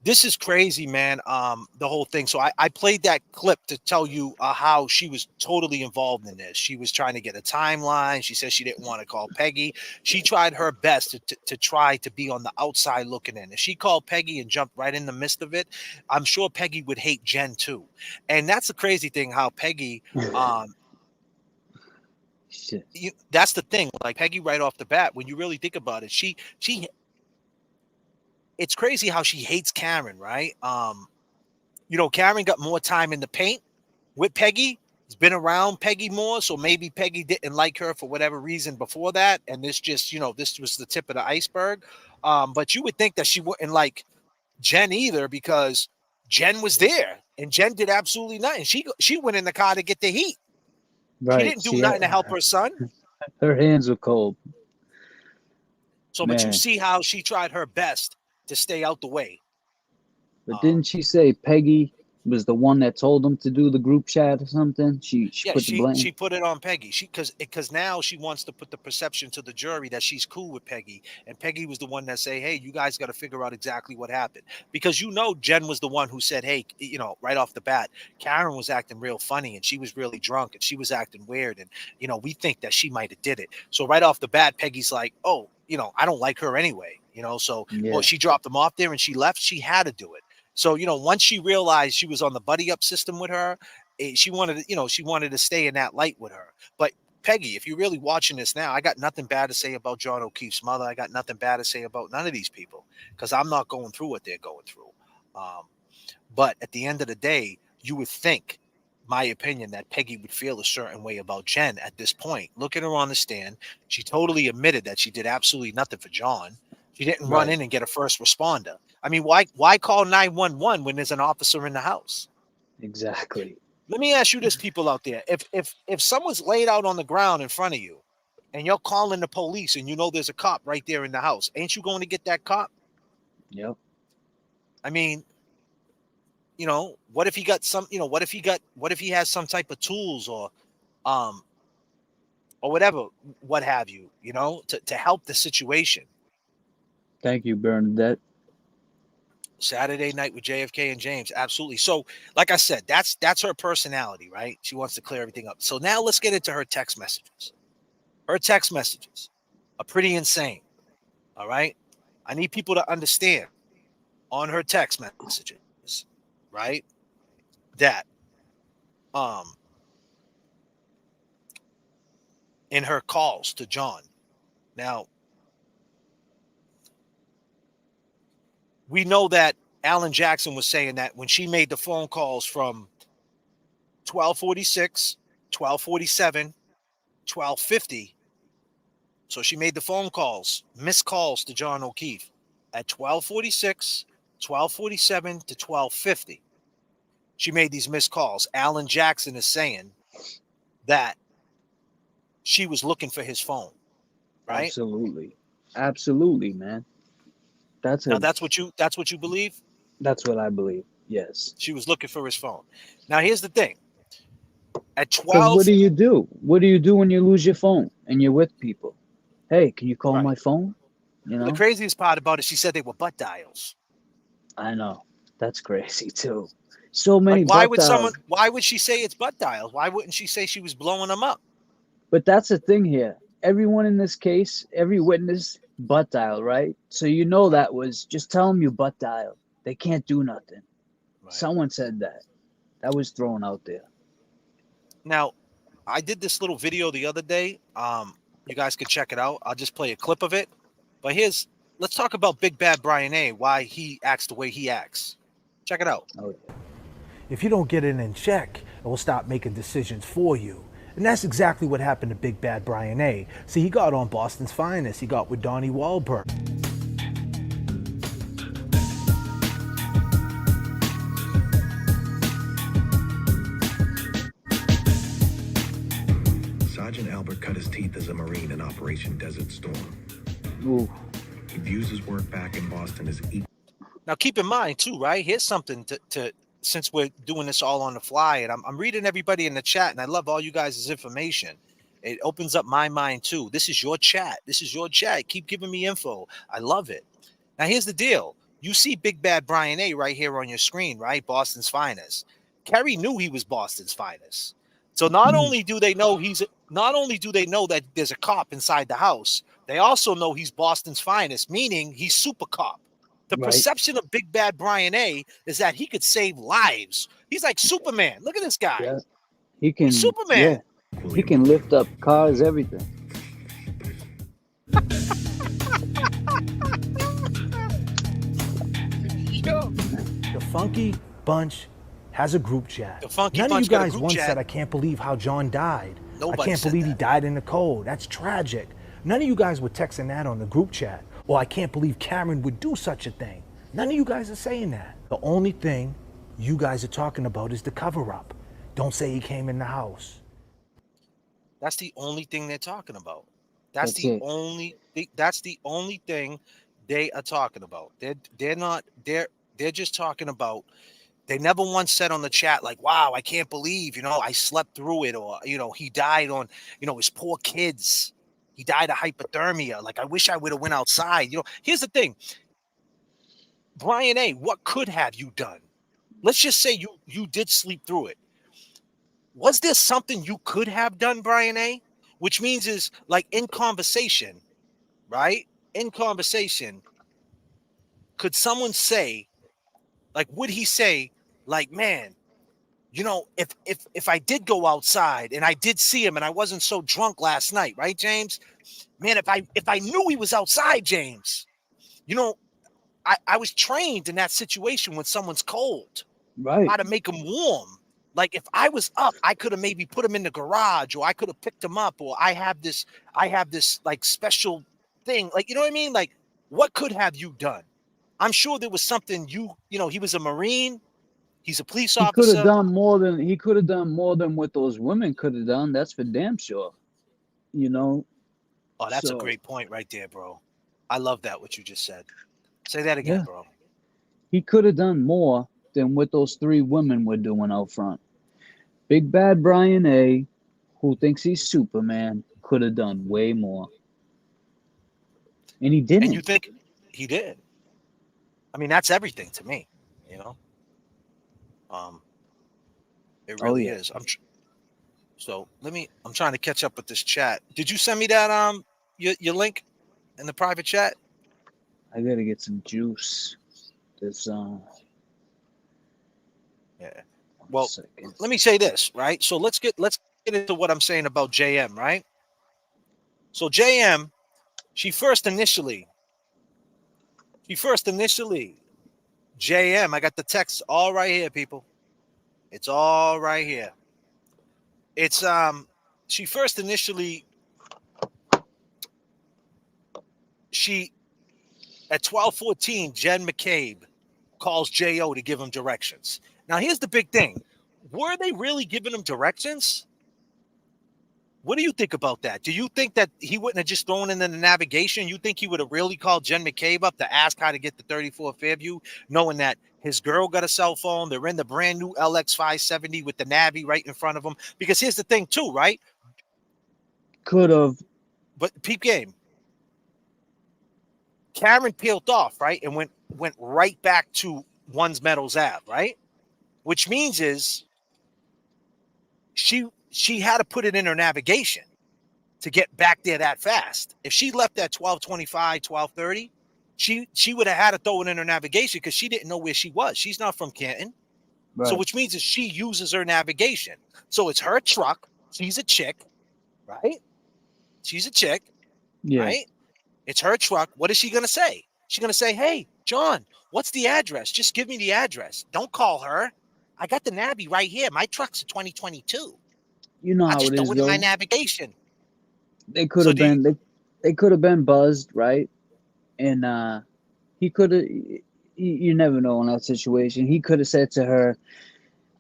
this is crazy, man. The whole thing. So I played that clip to tell you how she was totally involved in this. She was trying to get a timeline. She said she didn't want to call Peggy. She tried her best to try to be on the outside looking in. If she called Peggy and jumped right in the midst of it, I'm sure Peggy would hate Jen too. And that's the crazy thing, how Peggy, Shit. that's the thing. Like Peggy, right off the bat, when you really think about it, it's crazy how she hates Karen, right? Karen got more time in the paint with Peggy. Has been around Peggy more, so maybe Peggy didn't like her for whatever reason before that, and this just, this was the tip of the iceberg. But you would think that she wouldn't like Jen either, because Jen was there, and Jen did absolutely nothing. She went in the car to get the heat. Right. She didn't do nothing to help her son. Her hands were cold. So, but you see how she tried her best to stay out the way. But didn't she say Peggy was the one that told them to do the group chat or something? She put the blame. She put it on Peggy. Because now she wants to put the perception to the jury that she's cool with Peggy, and Peggy was the one that say, hey, you guys got to figure out exactly what happened, because Jen was the one who said, hey, right off the bat, Karen was acting real funny and she was really drunk and she was acting weird, and we think that she might have did it. So right off the bat, Peggy's like, oh, I don't like her anyway, so well, she dropped them off there and she left. She had to do it. So, once she realized she was on the buddy up system with her, she wanted to stay in that light with her. But Peggy, if you're really watching this now, I got nothing bad to say about John O'Keefe's mother. I got nothing bad to say about none of these people, because I'm not going through what they're going through. But at the end of the day, you would think, my opinion, that Peggy would feel a certain way about Jen at this point. Look at her on the stand. She totally admitted that she did absolutely nothing for John. She didn't run in and get a first responder. I mean, why call 911 when there's an officer in the house? Exactly. Let me ask you this, people out there. If someone's laid out on the ground in front of you and you're calling the police and you know there's a cop right there in the house, ain't you going to get that cop? Yep. I mean, what if he got some, what if he has some type of tools or whatever, what have you, to help the situation. Thank you, Bernadette. Saturday night with J.F.K. and James. Absolutely. So, like I said, that's her personality, right? She wants to clear everything up. So now let's get into her text messages. Her text messages are pretty insane. All right. I need people to understand on her text messages, right? That in her calls to John. Now, we know that Alan Jackson was saying that when she made the phone calls from 1246, 1247, 1250. So she made the phone calls, missed calls to John O'Keefe at 1246, 1247 to 1250. She made these missed calls. Alan Jackson is saying that she was looking for his phone, right? Absolutely, man. That's what you believe? That's what I believe. Yes. She was looking for his phone. Now here's the thing. At 12, because what do you do? What do you do when you lose your phone and you're with people? Hey, can you call my phone? The craziest part about it, she said they were butt dials. I know. That's crazy too. So many why butt dials. Why would she say it's butt dials? Why wouldn't she say she was blowing them up? But that's the thing here. Everyone in this case, every witness, butt dial, right? So you know that was just tell them you butt dial. They can't do nothing. Right. Someone said that. That was thrown out there. Now, I did this little video the other day. You guys can check it out. I'll just play a clip of it. But let's talk about Big Bad Brian A. Why he acts the way he acts. Check it out. Oh, yeah. If you don't get it in check, it will stop making decisions for you. And that's exactly what happened to Big Bad Brian A. See, he got on Boston's Finest. He got with Donnie Wahlberg. Sergeant Albert cut his teeth as a Marine in Operation Desert Storm. Ooh. He views his work back in Boston as equal. Now, keep in mind, too, right? Here's something to since we're doing this all on the fly, and I'm reading everybody in the chat, and I love all you guys' information. It opens up my mind, too. This is your chat. Keep giving me info. I love it. Now, here's the deal. You see Big Bad Brian A. right here on your screen, right? Boston's Finest. Kerry knew he was Boston's Finest. So not only do they know that there's a cop inside the house, they also know he's Boston's Finest, meaning he's super cop. The perception of Big Bad Brian A. is that he could save lives. He's like Superman. Look at this guy. Yeah. He's Superman. Yeah. He can lift up cars, everything. The Funky Bunch has a group chat. None of you guys once said, I can't believe how John died. Nobody I can't believe he died in the cold. That's tragic. None of you guys were texting that on the group chat. Or I can't believe Karen would do such a thing. None of you guys are saying that. The only thing you guys are talking about is the cover-up. Don't say he came in the house. That's the only thing they're talking about. That's the only thing they are talking about. They're just talking about. They never once said on the chat like, wow, I can't believe, I slept through it, or, he died on, his poor kids. He died of hypothermia. Like, I wish I would have went outside. Here's the thing. Brian A., what could have you done? Let's just say you did sleep through it. Was there something you could have done, Brian A.? Which means is like in conversation, right? In conversation, could someone say, like, would he say, like, man, if I did go outside and I did see him and I wasn't so drunk last night, right, James? Man, if I knew he was outside, James, I was trained in that situation when someone's cold, right? How to make them warm. Like if I was up, I could have maybe put him in the garage, or I could have picked him up, or I have this like special thing. Like, you know what I mean? Like, what could have you done? I'm sure there was something he was a Marine. He's a police He could have officer. done more than what those women could have done. That's for damn sure. You know. Oh, that's a So great point right there, bro. I love that, what you just said. Say that again, yeah, bro. he could have done more than what those three women were doing out front. Big bad Brian A, who thinks he's Superman, could have done way more. And he And you didn't. think he did? I mean, that's everything to me, you know. It Oh really yeah. is. So I'm trying to catch up with this chat. Did you send me that your link in the private chat? I gotta get some juice. This Yeah. Well, second. let me say this, right? So let's get into what I'm saying about JM, right? So JM, she first initially, JM, I got the text all right here, people. It's all right here. It's she first initially at 12:14, Jen McCabe calls J.O. to give him directions. Now here's the big thing. Were they really giving him directions? What do you think about that? Do you think that he wouldn't have just thrown in the navigation? You think he would have really called Jen McCabe up to ask how to get to 34 Fairview, knowing that his girl got a cell phone? They're in the brand new LX 570 with the Navi right in front of them. Because here's the thing, too, right? Could have. But peep game. Cameron peeled off, right? And went right back to One's Meadows Ave, right? Which means is she had to put it in her navigation to get back there that fast. If she left at 12:25, 12:30, she would have had to throw it in her navigation because she didn't know where she was. She's not from Canton. Right. So which means that she uses her navigation. So it's her truck. She's a chick, right? She's a chick, Yeah. right? It's her truck. What is she going to say? She's going to say, hey, John, what's the address? Just give me the address. Don't call her. I got the Navi right here. My truck's a 2022. You know I how just it throw is it in my though. navigation. They could So have been they could have been buzzed, right? And he could have. You never know in that situation. He could have said to her,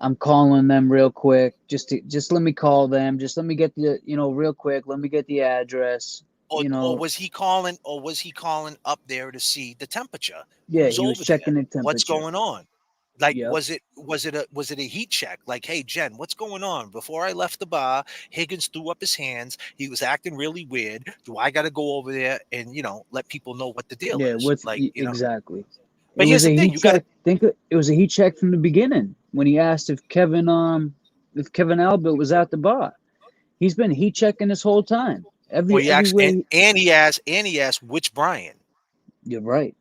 "I'm calling them real quick. Just let me call them. Just let me get the real quick. Let me get the address. Or was he calling up there to see the temperature? Yeah, Who's he was over there? checking the What's temperature. going on? Like, Yep. was it a heat check? Like, hey, Jen, what's going on? Before I left the bar, Higgins threw up his hands. He was acting really weird. Do I got to go over there and let people know what the deal Yeah, is? Like, exactly. It But was here's the a thing: heat you got to. check. It was a heat check from the beginning when he asked if Kevin Albert was at the bar. He's been heat checking this whole time. Well, he asked, Everywhere. and he asked which Brian. You're right.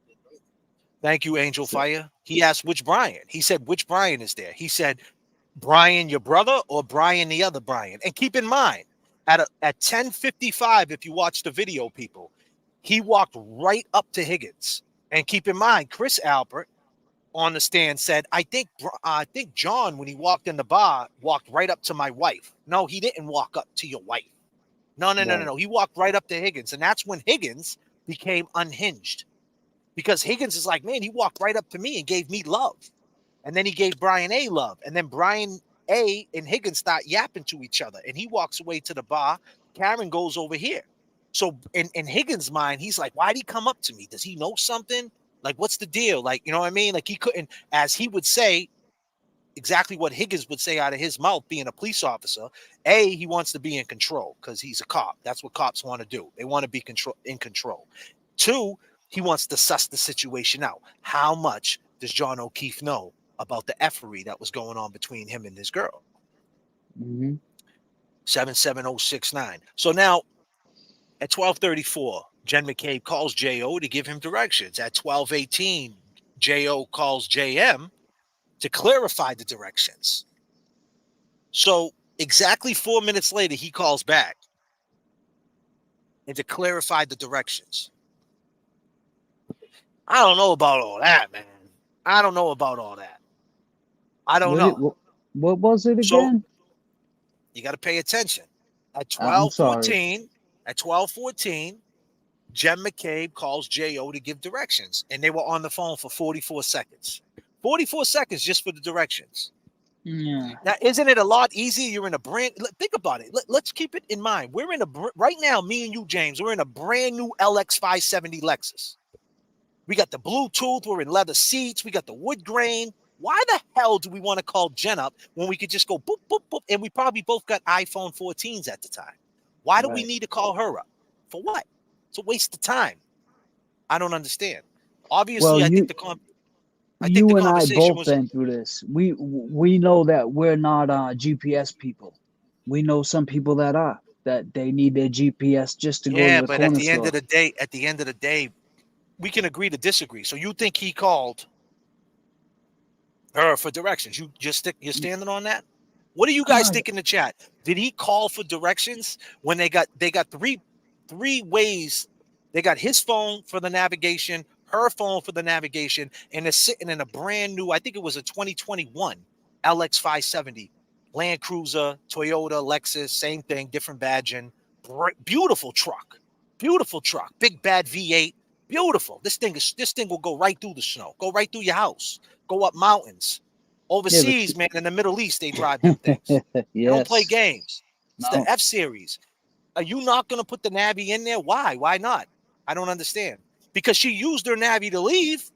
Thank you, Angel So, Fire. He asked which Brian. He said, which Brian is there? He said, Brian, your brother, or Brian, the other Brian. And keep in mind, at 10:55, if you watch the video, people, he walked right up to Higgins. And keep in mind, Chris Albert on the stand said, I think John, when he walked in the bar, walked right up to my wife. No, he didn't walk up to your wife. No. right. He walked right up to Higgins. And that's when Higgins became unhinged. Because Higgins is like, man, he walked right up to me and gave me love. And then he gave Brian A love. And then Brian A and Higgins start yapping to each other. And he walks away to the bar. Karen goes over here. So in Higgins' mind, he's like, why'd he come up to me? Does he know something? Like, what's the deal? Like, you know what I mean? Like, he couldn't, as he would say, exactly what Higgins would say out of his mouth, being a police officer. A, he wants to be in control because he's a cop. That's what cops want to do. They want to be in control. Two, he wants to suss the situation out. How much does John O'Keefe know about the effery that was going on between him and his girl? 77069. So now at 12:34, Jen McCabe calls J.O. to give him directions. At 12:18, J.O. calls J.M. to clarify the directions. So exactly 4 minutes later, he calls back and to clarify the directions. I don't know about all that, man. I don't know about all that. I don't know. What was it So again? you got to pay attention. At I'm sorry. 12:14, Jen McCabe calls J.O. to give directions, and they were on the phone for 44 seconds. 44 seconds just for the directions. Yeah. Now, isn't it a lot easier? You're in a brand. Think about it. Let's keep it in mind. We're in right now. Me and you, James. We're in a brand new LX 570 Lexus. We got the Bluetooth. We're in leather seats. We got the wood grain. Why the hell do we want to call Jen up when we could just go boop boop boop? And we probably both got iPhone 14s at the time. Why do we need to call her up? For what? It's a waste of time. I don't understand. Obviously, Well, I think the you and I conversation both was. been through this. We know that we're not GPS people. We know some people that are, that they need their GPS just to go to Yeah, the but at corner the end store. of the day, we can agree to disagree. So you think he called her for directions? You're standing on that? What do you guys think in the chat? Did he call for directions when they got three ways? They got his phone for the navigation, her phone for the navigation, and they're sitting in a brand new, I think it was a 2021 LX 570 Land Cruiser, Toyota, Lexus, same thing, different badging. Beautiful truck, big bad V8, beautiful. This thing will go right through the snow, go right through your house, go up mountains. Overseas, man, in the Middle East, they drive them things. They don't play Yes. games. It's the F series. Are you not going to put the Navi in there? Why? Why not? I don't understand. Because she used her Navi to leave,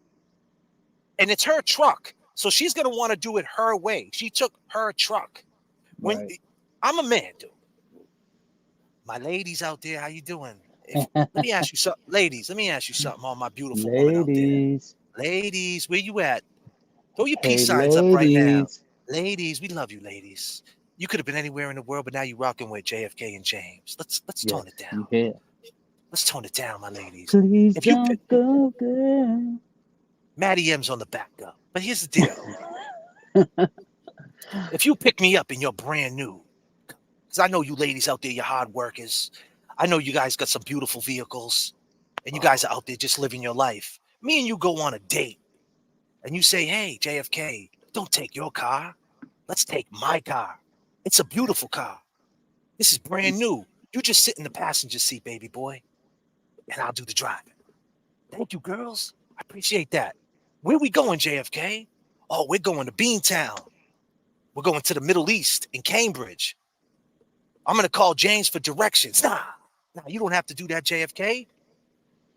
and it's her truck. So she's going to want to do it her way. She took her truck. I'm a man, dude. My ladies out there, how you doing? Let me ask you something. Ladies, let me ask you something, all my beautiful women out there. Ladies, where you at? Throw your peace signs up right now. Ladies, we love you, ladies. You could have been anywhere in the world, but now you're rocking with JFK and James. Let's tone it down. Yeah. Let's tone it down, my ladies. Please don't go, girl. Maddie M's on the backup. But here's the deal. If you pick me up and you're brand new, because I know you ladies out there, you're hard workers. I know you guys got some beautiful vehicles, and you guys are out there just living your life. Me and you go on a date, and you say, hey, JFK, don't take your car. Let's take my car. It's a beautiful car. This is brand new. You just sit in the passenger seat, baby boy, and I'll do the driving. Thank you, girls. I appreciate that. Where we going, JFK? Oh, we're going to Beantown. We're going to the Middle East in Cambridge. I'm going to call James for directions. Nah, you don't have to do that, JFK.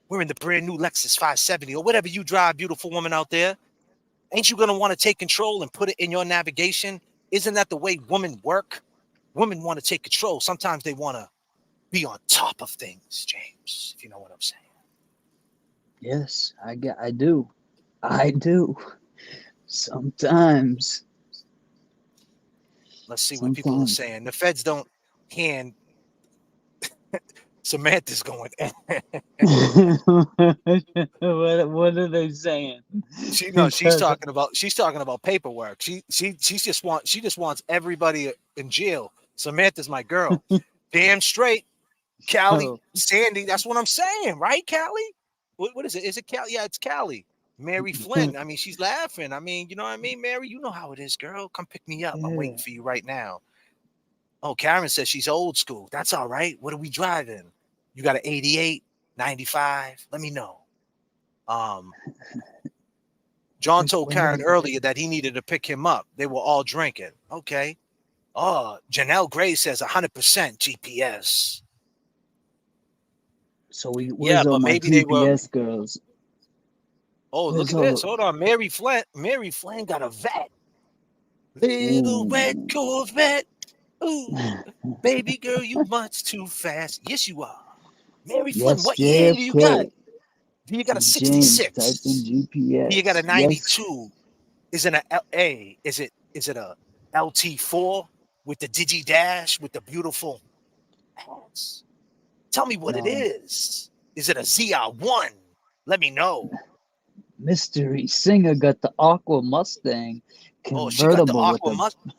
We're in the brand new Lexus 570 or whatever you drive, beautiful woman out there. Ain't you going to want to take control and put it in your navigation? Isn't that the way women work? Women want to take control. Sometimes they want to be on top of things, James, if you know what I'm saying. Yes, I do. I do. Sometimes. Let's see what people are saying. The feds don't hand. Samantha's going. What are they saying? She's talking about paperwork. She just wants everybody in jail. Samantha's my girl. Damn straight. Callie, Sandy, that's what I'm saying, right, Callie? What is it? Is it Callie? Yeah, it's Callie. Mary Flynn. I mean, she's laughing. I mean, you know what I mean, Mary? You know how it is, girl. Come pick me up. I'm waiting for you right now. Oh, Karen says she's old school. That's all right. What are we driving? You got an 88, 95? Let me know. John told Karen earlier that he needed to pick him up. They were all drinking. Okay. Oh, Janelle Gray says 100% GPS. So where's all my maybe GPS girls? Oh, look at this. Hold on. Mary Flynn got a vet. Little red Corvette. Ooh, baby girl, you much too fast. Yes, you are. Mary Flynn, what year do you got? Do you got a 66? Type in GPS. Do you got a 92? Is it is it a LT4 with the Digi Dash with the beautiful ads? Tell me what it is. Is it a ZR1? Let me know. Mystery Singer got the Aqua Mustang convertible. Oh, she got the Aqua Mustang.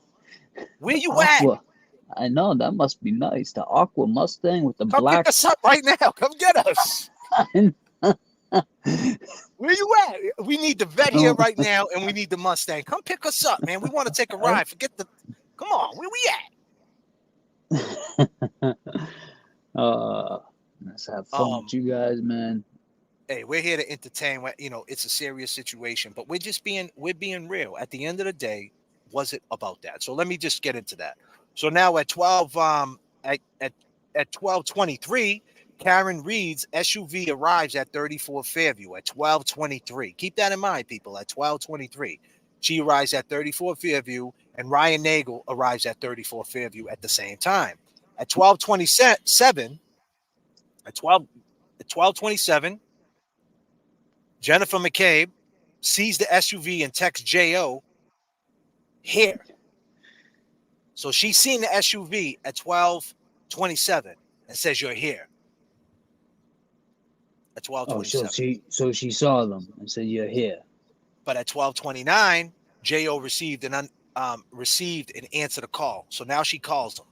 Where you at? I know, that must be nice. The Aqua Mustang with the Come black. Pick us up right now. Come get us. Where you at? We need the vet here right now, and we need the Mustang. Come pick us up, man. We want to take a ride. Come on, where we at? Let's have fun with you guys, man. hey, we're here to entertain. You know, it's a serious situation, but we're being real. At the end of the day, was it about that? So let me just get into that. So now at 12, at 12:23, Karen Reed's SUV arrives at 34 Fairview at 12:23. Keep that in mind, people. At 12:23, she arrives at 34 Fairview, and Ryan Nagel arrives at 34 Fairview at the same time. At 12:27, at 12:27, Jennifer McCabe sees the SUV and texts J.O. here. So she's seen the SUV at 12:27 and says, "You're here." At Oh, 12:27. so she saw them and said, "You're here." But at 12:29, J.O. received an answer to call. So now she calls him.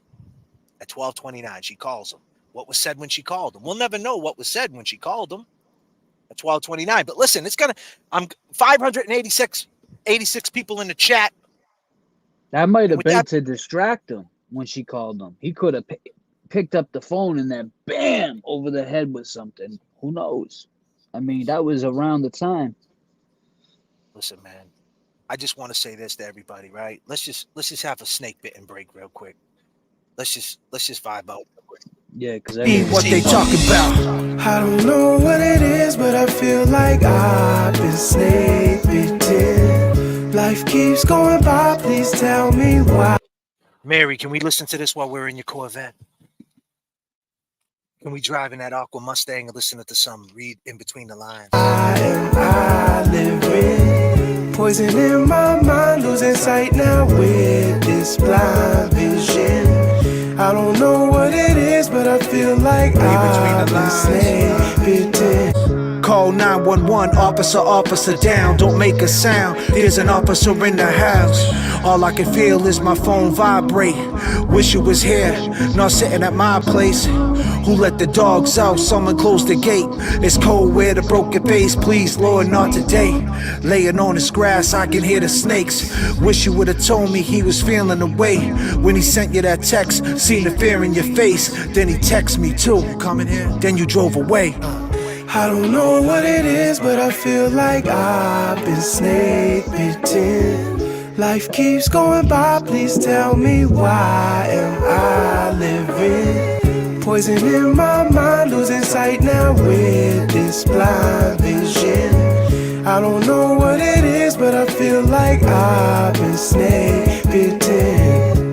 At 12:29, she calls him. What was said when she called him? We'll never know what was said when she called him at 12:29. But listen, I'm 586 people in the chat. That might have been to distract him when she called him. He could have picked up the phone and then bam over the head with something. Who knows? I mean, that was around the time. Listen, man, I just want to say this to everybody, right? Let's just have a snake bitten break real quick. Let's just vibe out real quick. Yeah, because what they talking about. I don't know what it is, but I feel like I've been snake bitten. Life keeps going by, please tell me why. Mary, can we listen to this while we're in your Corvette? Can we drive in that Aqua Mustang and listen to some read in between the lines? I living, poison in my mind, losing sight now with this blind vision. I don't know what it is, but I feel like I've been snake bitten. Call 911, officer down, don't make a sound, there's an officer in the house. All I can feel is my phone vibrate. Wish you was here, not sitting at my place. Who let the dogs out? Someone closed the gate. It's cold where the broken face, please Lord, not today. Laying on this grass, I can hear the snakes. Wish you would've told me he was feeling away when he sent you that text. Seen the fear in your face, then he texted me too. Coming here, then you drove away. I don't know what it is, but I feel like I've been snake bitten. Life keeps going by, please tell me why am I living? Poison in my mind, losing sight now with this blind vision. I don't know what it is, but I feel like I've been snake bitten.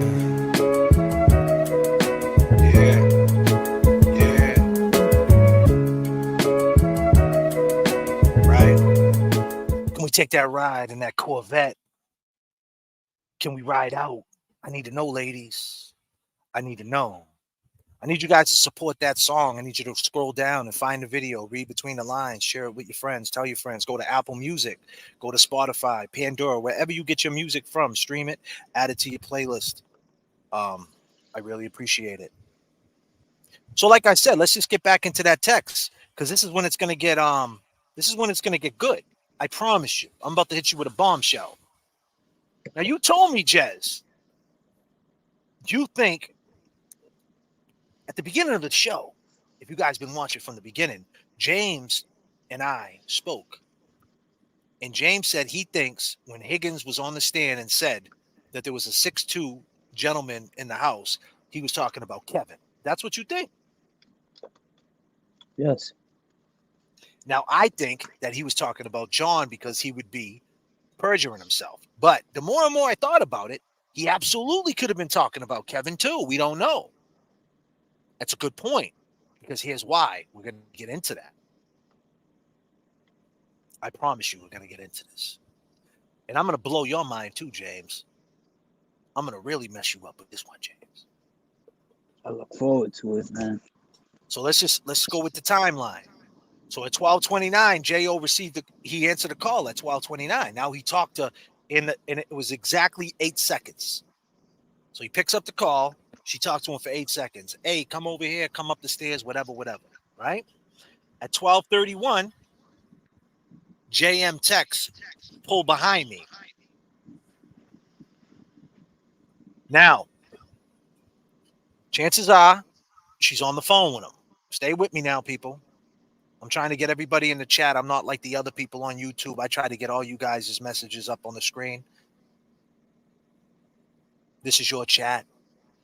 Take that ride in that Corvette. Can we ride out? I need to know, ladies. I need to know. I need you guys to support that song. I need you to scroll down and find the video, read between the lines, share it with your friends, tell your friends, go to Apple Music, go to Spotify, Pandora, wherever you get your music from, stream it, add it to your playlist. I really appreciate it. So like I said, let's just get back into that text, because this is when it's going to get good. I promise you. I'm about to hit you with a bombshell. Now, you told me, Jez, you think at the beginning of the show, if you guys been watching from the beginning, James and I spoke. And James said he thinks when Higgins was on the stand and said that there was a 6'2" gentleman in the house, he was talking about Kevin. That's what you think? Yes. Now, I think that he was talking about John because he would be perjuring himself. But the more and more I thought about it, he absolutely could have been talking about Kevin too. We don't know. That's a good point, because here's why. We're going to get into that. I promise you we're going to get into this. And I'm going to blow your mind too, James. I'm going to really mess you up with this one, James. I look forward to it, man. So let's go with the timeline. So at 12:29, J.O. he answered a call at 12:29. Now he talked to, and it was exactly 8 seconds. So he picks up the call. She talks to him for 8 seconds. Hey, come over here, come up the stairs, whatever, right? At 12:31, JM texts, pull behind me. Now, chances are she's on the phone with him. Stay with me now, people. I'm trying to get everybody in the chat. I'm not like the other people on YouTube. I try to get all you guys' messages up on the screen. This is your chat.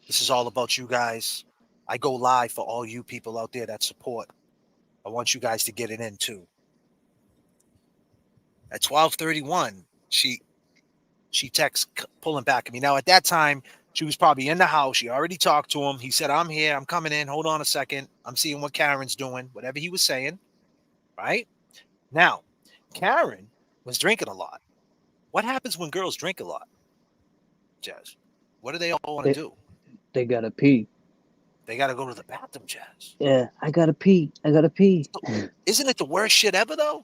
This is all about you guys. I go live for all you people out there that support. I want you guys to get it in too. At 12:31, she texts pulling back at me. Now, at that time, she was probably in the house. She already talked to him. He said, I'm here. I'm coming in. Hold on a second. I'm seeing what Karen's doing, whatever he was saying. Right? Now, Karen was drinking a lot. What happens when girls drink a lot, Jazz? What do they all want to do? They gotta pee. They got to go to the bathroom, Jazz. Yeah, I gotta pee. Isn't it the worst shit ever, though?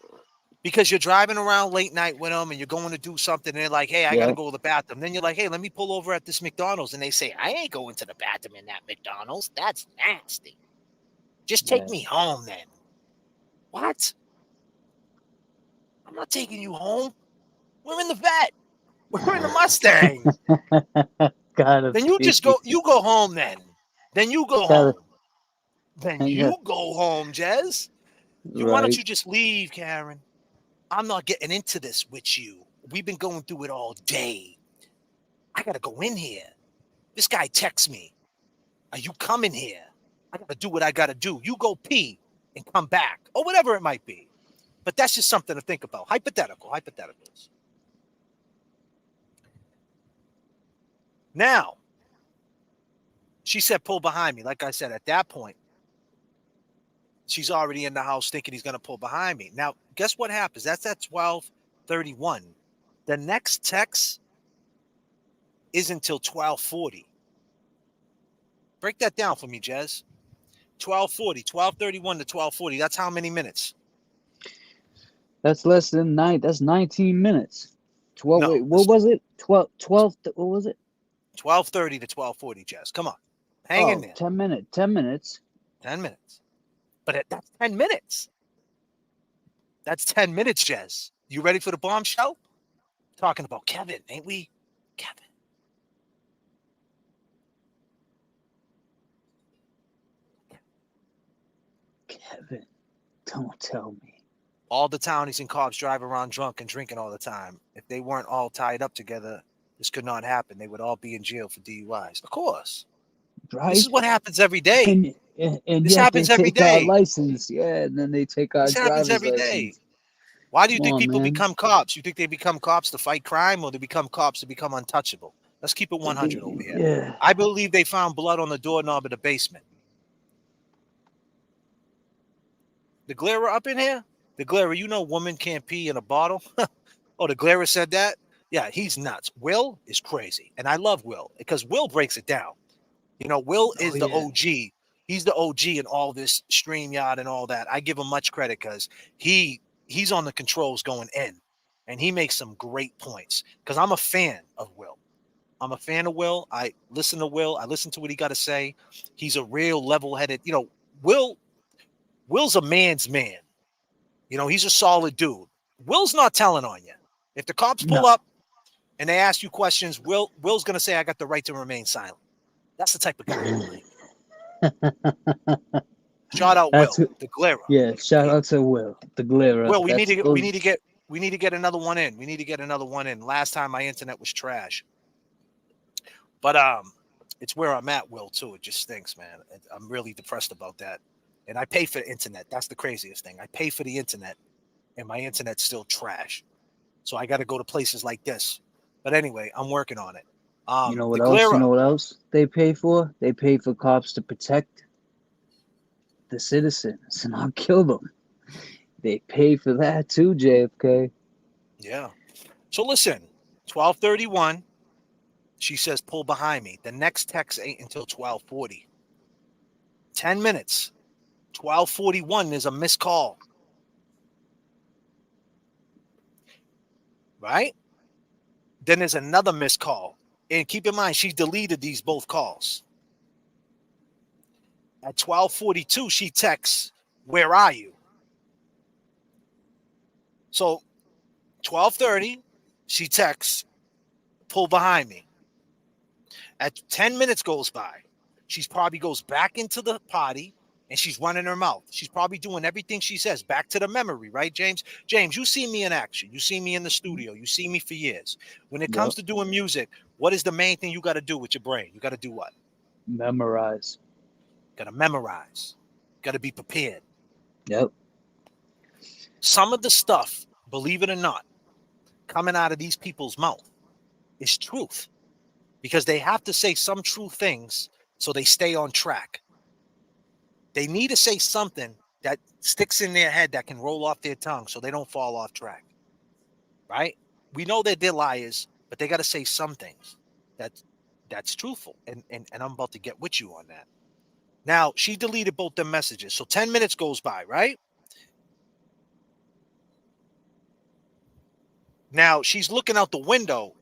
Because you're driving around late night with them and you're going to do something and they're like, hey, I got to go to the bathroom. Then you're like, hey, let me pull over at this McDonald's. And they say, I ain't going to the bathroom in that McDonald's. That's nasty. Just take me home then. What? I'm not taking you home. We're in the vet. We're in the Mustang. Then you just go, you go home then. Then you go home. Then you go home, Jez. Why don't you just leave, Karen? I'm not getting into this with you. We've been going through it all day. I got to go in here. This guy texts me. Are you coming here? I got to do what I got to do. You go pee and come back or whatever it might be. But that's just something to think about. Hypotheticals. Now, she said, pull behind me. Like I said, at that point, she's already in the house thinking he's going to pull behind me. Now, guess what happens? That's at 12:31. The next text is until 12:40. Break that down for me, Jez. 12:40, 12:31 to 12:40. That's how many minutes? That's less than 9. That's 19 minutes. 12. No, wait, what was it? 12. What was it? 12:30 to 12:40, Jez. Come on. Hang in there. 10 minutes. 10 minutes. 10 minutes. But that's 10 minutes. That's 10 minutes, Jez. You ready for the bombshell? Talking about Kevin, ain't we? Kevin, don't tell me. All the townies and cops drive around drunk and drinking all the time. If they weren't all tied up together, this could not happen. They would all be in jail for DUIs. Of course. Right? This is what happens every day. And this happens every day. Our license, and then they take our driver's license. This happens every day. Why do you think people become cops? You think they become cops to fight crime, or they become cops to become untouchable? Let's keep it 100 over here. Yeah. I believe they found blood on the doorknob of the basement. The Glera up in here? The Glera, you know woman can't pee in a bottle? Oh, the Glera said that? Yeah, he's nuts. Will is crazy. And I love Will because Will breaks it down. You know, Will is the OG. He's the OG in all this StreamYard and all that. I give him much credit because he's on the controls going in. And he makes some great points because I'm a fan of Will. I listen to Will. I listen to what he got to say. He's a real level-headed, Will's a man's man. He's a solid dude. Will's not telling on you. If the cops pull up and they ask you questions, Will's going to say, I got the right to remain silent. That's the type of guy I like. Shout out Will, the Glera. Yeah, shout out to Will, the Glera. Will, we need to get another one in. We need to get another one in. Last time my internet was trash. But it's where I'm at, Will, too. It just stinks, man. I'm really depressed about that. And I pay for the internet. That's the craziest thing. I pay for the internet, and my internet's still trash. So I got to go to places like this. But anyway, I'm working on it. You know what else? You know what else they pay for? They pay for cops to protect the citizens and not kill them. They pay for that too, J.F.K. Yeah. So listen, 12:31. She says, pull behind me. The next text ain't until 12:40. 10 minutes. 12:41, there's a missed call. Right? Then there's another missed call. And keep in mind, she deleted these both calls. At 12:42, she texts, where are you? So 12:30, she texts, pull behind me. At 10 minutes goes by. She probably goes back into the potty, and she's running her mouth. She's probably doing everything she says. Back to the memory, right, James? James, you see me in action. You see me in the studio. You see me for years. When it comes Yep. to doing music, what is the main thing you got to do with your brain? You got to do what? Memorize. Got to memorize. Got to be prepared. Yep. Some of the stuff, believe it or not, coming out of these people's mouth is truth, because they have to say some true things so they stay on track. They need to say something that sticks in their head that can roll off their tongue so they don't fall off track. Right? We know that they're liars, but they got to say some things that's truthful. And I'm about to get with you on that. Now, she deleted both them messages. So 10 minutes goes by, right? Now, she's looking out the window.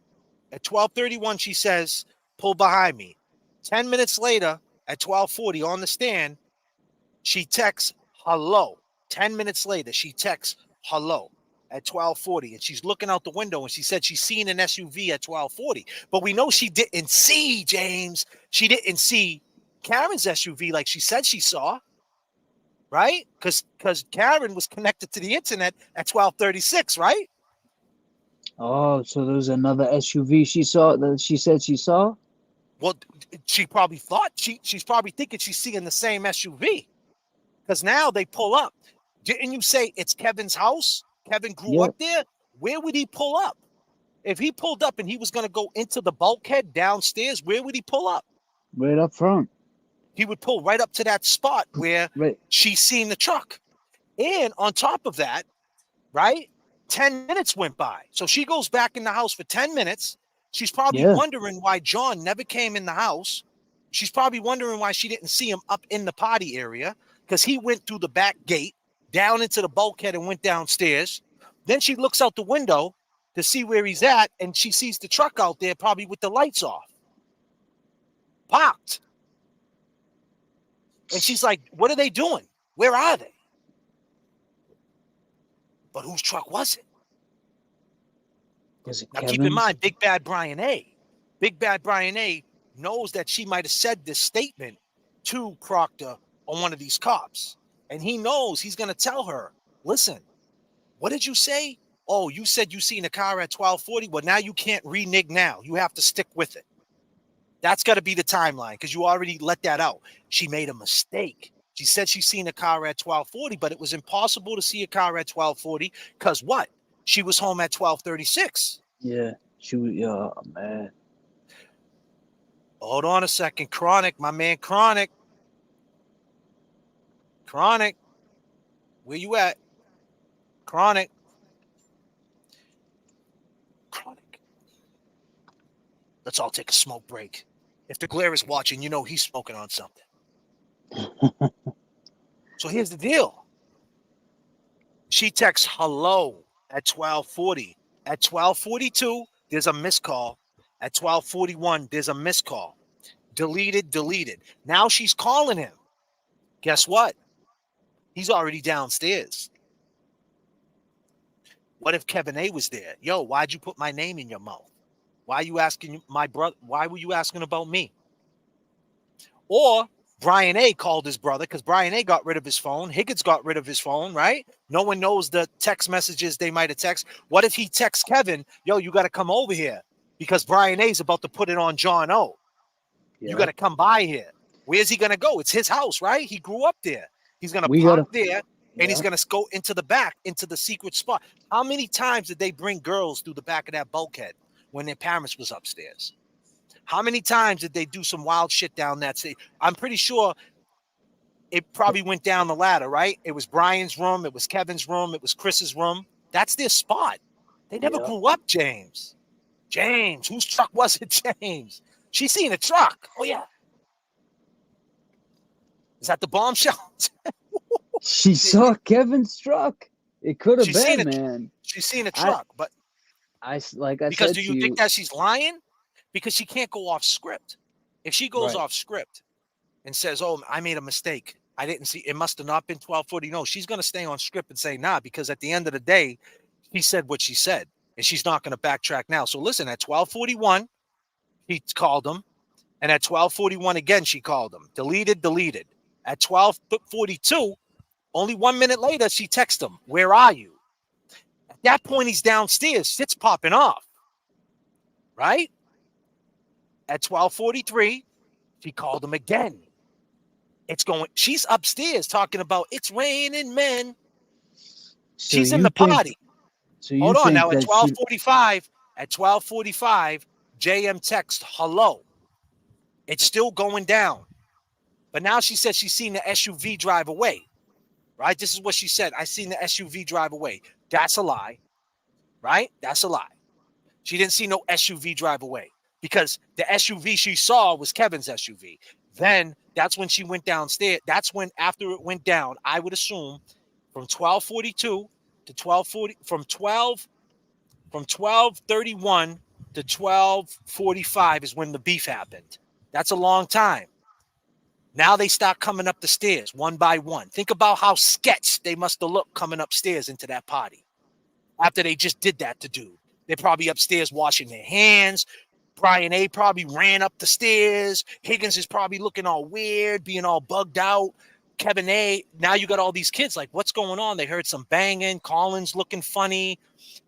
At 12:31, she says, pull behind me. 10 minutes later, at 12:40 on the stand, she texts hello. 10 minutes later, she texts hello at 12:40, and she's looking out the window, and she said she's seen an SUV at 12:40. But we know she didn't see, James. She didn't see Karen's SUV like she said she saw, right? Because Karen was connected to the internet at 12:36, right? Oh, so there was another SUV she saw that she said she saw? Well, she probably thought she's probably thinking she's seeing the same SUV, because now they pull up. Didn't you say it's Kevin's house? Kevin grew Yep. up there. Where would he pull up? If he pulled up and he was going to go into the bulkhead downstairs, where would he pull up? Right up front. He would pull right up to that spot where Right. she's seen the truck. And on top of that, right, 10 minutes went by. So she goes back in the house for 10 minutes. She's probably wondering why John never came in the house. She's probably wondering why she didn't see him up in the potty area, because he went through the back gate, down into the bulkhead, and went downstairs. Then she looks out the window to see where he's at, and she sees the truck out there, probably with the lights off, parked. And she's like, what are they doing? Where are they? But whose truck was it? Was it Now, Kevin's? keep in mind, Big Bad Brian A knows that she might have said this statement to Proctor on one of these cops. And he knows he's going to tell her, listen, what did you say? Oh, you said you seen a car at 12:40. Well, now you can't renege now. You have to stick with it. That's got to be the timeline, because you already let that out. She made a mistake. She said she seen a car at 12:40, but it was impossible to see a car at 12:40 because what? She was home at 12:36. Yeah, she was. Oh man. Hold on a second. Chronic, my man Chronic. Chronic, where you at? Chronic. Chronic. Let's all take a smoke break. If the glare is watching, you know he's smoking on something. So here's the deal. She texts hello at 12:40. At 12:42, there's a missed call. At 12:41, there's a missed call. Deleted. Now she's calling him. Guess what? He's already downstairs. What if Kevin A was there? Yo, why'd you put my name in your mouth? Why are you asking my brother? Why were you asking about me? Or Brian A called his brother, because Brian A got rid of his phone. Higgins got rid of his phone, right? No one knows the text messages they might have texted. What if he texts Kevin, yo, you got to come over here because Brian A is about to put it on John O. Yeah. You got to come by here. Where's he going to go? It's his house, right? He grew up there. He's going to park there, and he's going to go into the back, into the secret spot. How many times did they bring girls through the back of that bulkhead when their parents was upstairs? How many times did they do some wild shit down that stage? I'm pretty sure it probably went down the ladder, right? It was Brian's room. It was Kevin's room. It was Chris's room. That's their spot. They never grew up, James. James, whose truck was it, James? She seen a truck. Oh, yeah. Is that the bombshell? She saw Kevin's truck. It could have been, man. She's seen a truck, but because do you think that she's lying? Because she can't go off script. If she goes off script and says, "Oh, I made a mistake. I didn't see. It must have not been 12:40." No, she's going to stay on script and say, "Nah," because at the end of the day, she said what she said, and she's not going to backtrack now. So listen, at 12:41, he called him, and at 12:41 again, she called him. Deleted. At 12:42, only 1 minute later, she texts him, "Where are you?" At that point, he's downstairs. Shit's popping off, right? At 12:43, she called him again. She's upstairs talking about it's raining men. So She's in you the think? party. So you Hold on think now. At that she? 12:45, JM text hello. It's still going down, but now she said she's seen the SUV drive away. Right? This is what she said. I seen the SUV drive away. That's a lie. Right? That's a lie. She didn't see no SUV drive away because the SUV she saw was Kevin's SUV. Then that's when she went downstairs. That's when, after it went down, I would assume from 12:42 to 12:40, from 12:31 to 12:45 is when the beef happened. That's a long time. Now they start coming up the stairs one by one. Think about how sketched they must have looked coming upstairs into that party after they just did that to dude. They're probably upstairs washing their hands. Brian A probably ran up the stairs. Higgins is probably looking all weird, being all bugged out. Kevin A, now you got all these kids like, what's going on? They heard some banging. Colin's looking funny.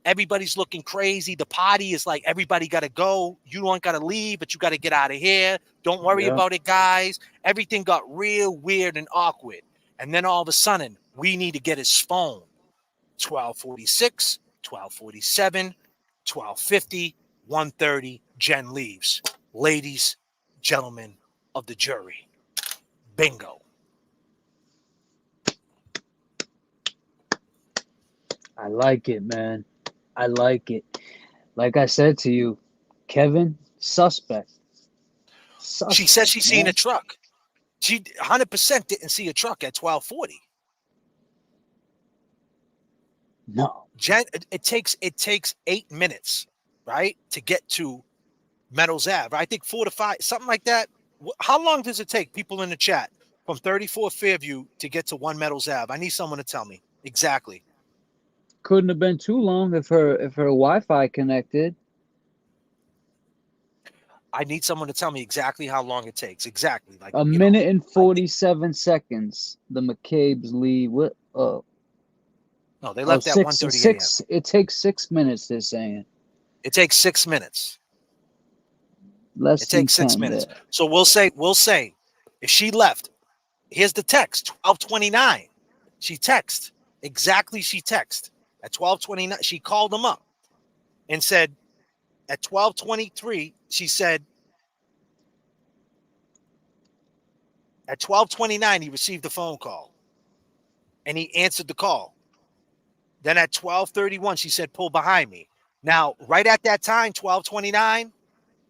Everybody's looking crazy. The party is like, everybody got to go. You don't got to leave, but you got to get out of here. Don't worry about it, guys. Everything got real weird and awkward. And then all of a sudden, we need to get his phone. 12:46, 12:47, 12:50, 1:30, Jen leaves. Ladies, gentlemen of the jury. Bingo. I like it, man. I like it. Like I said to you, Kevin, suspect. She says she's seen a truck. She 100% didn't see a truck at 12:40. No. Jen, it takes 8 minutes, right, to get to Meadows Ave. I think 4 to 5, something like that. How long does it take, people in the chat, from 34 Fairview to get to 1 Meadows Ave? I need someone to tell me exactly. Couldn't have been too long if her Wi-Fi connected. I need someone to tell me exactly how long it takes. Exactly, like a minute and 47 seconds. The McCabe's lead. What? No, they left at 1:30 a.m. It takes 6 minutes. They're saying it takes 6 minutes. It takes 6 minutes. There. So we'll say if she left. Here's the text. 12:29. She texted exactly. She texted at 12:29. She called him up and said at 12:23. She said at 12:29 he received a phone call and he answered the call. Then at 12:31 she said, "Pull behind me." Now, right at that time, 12:29.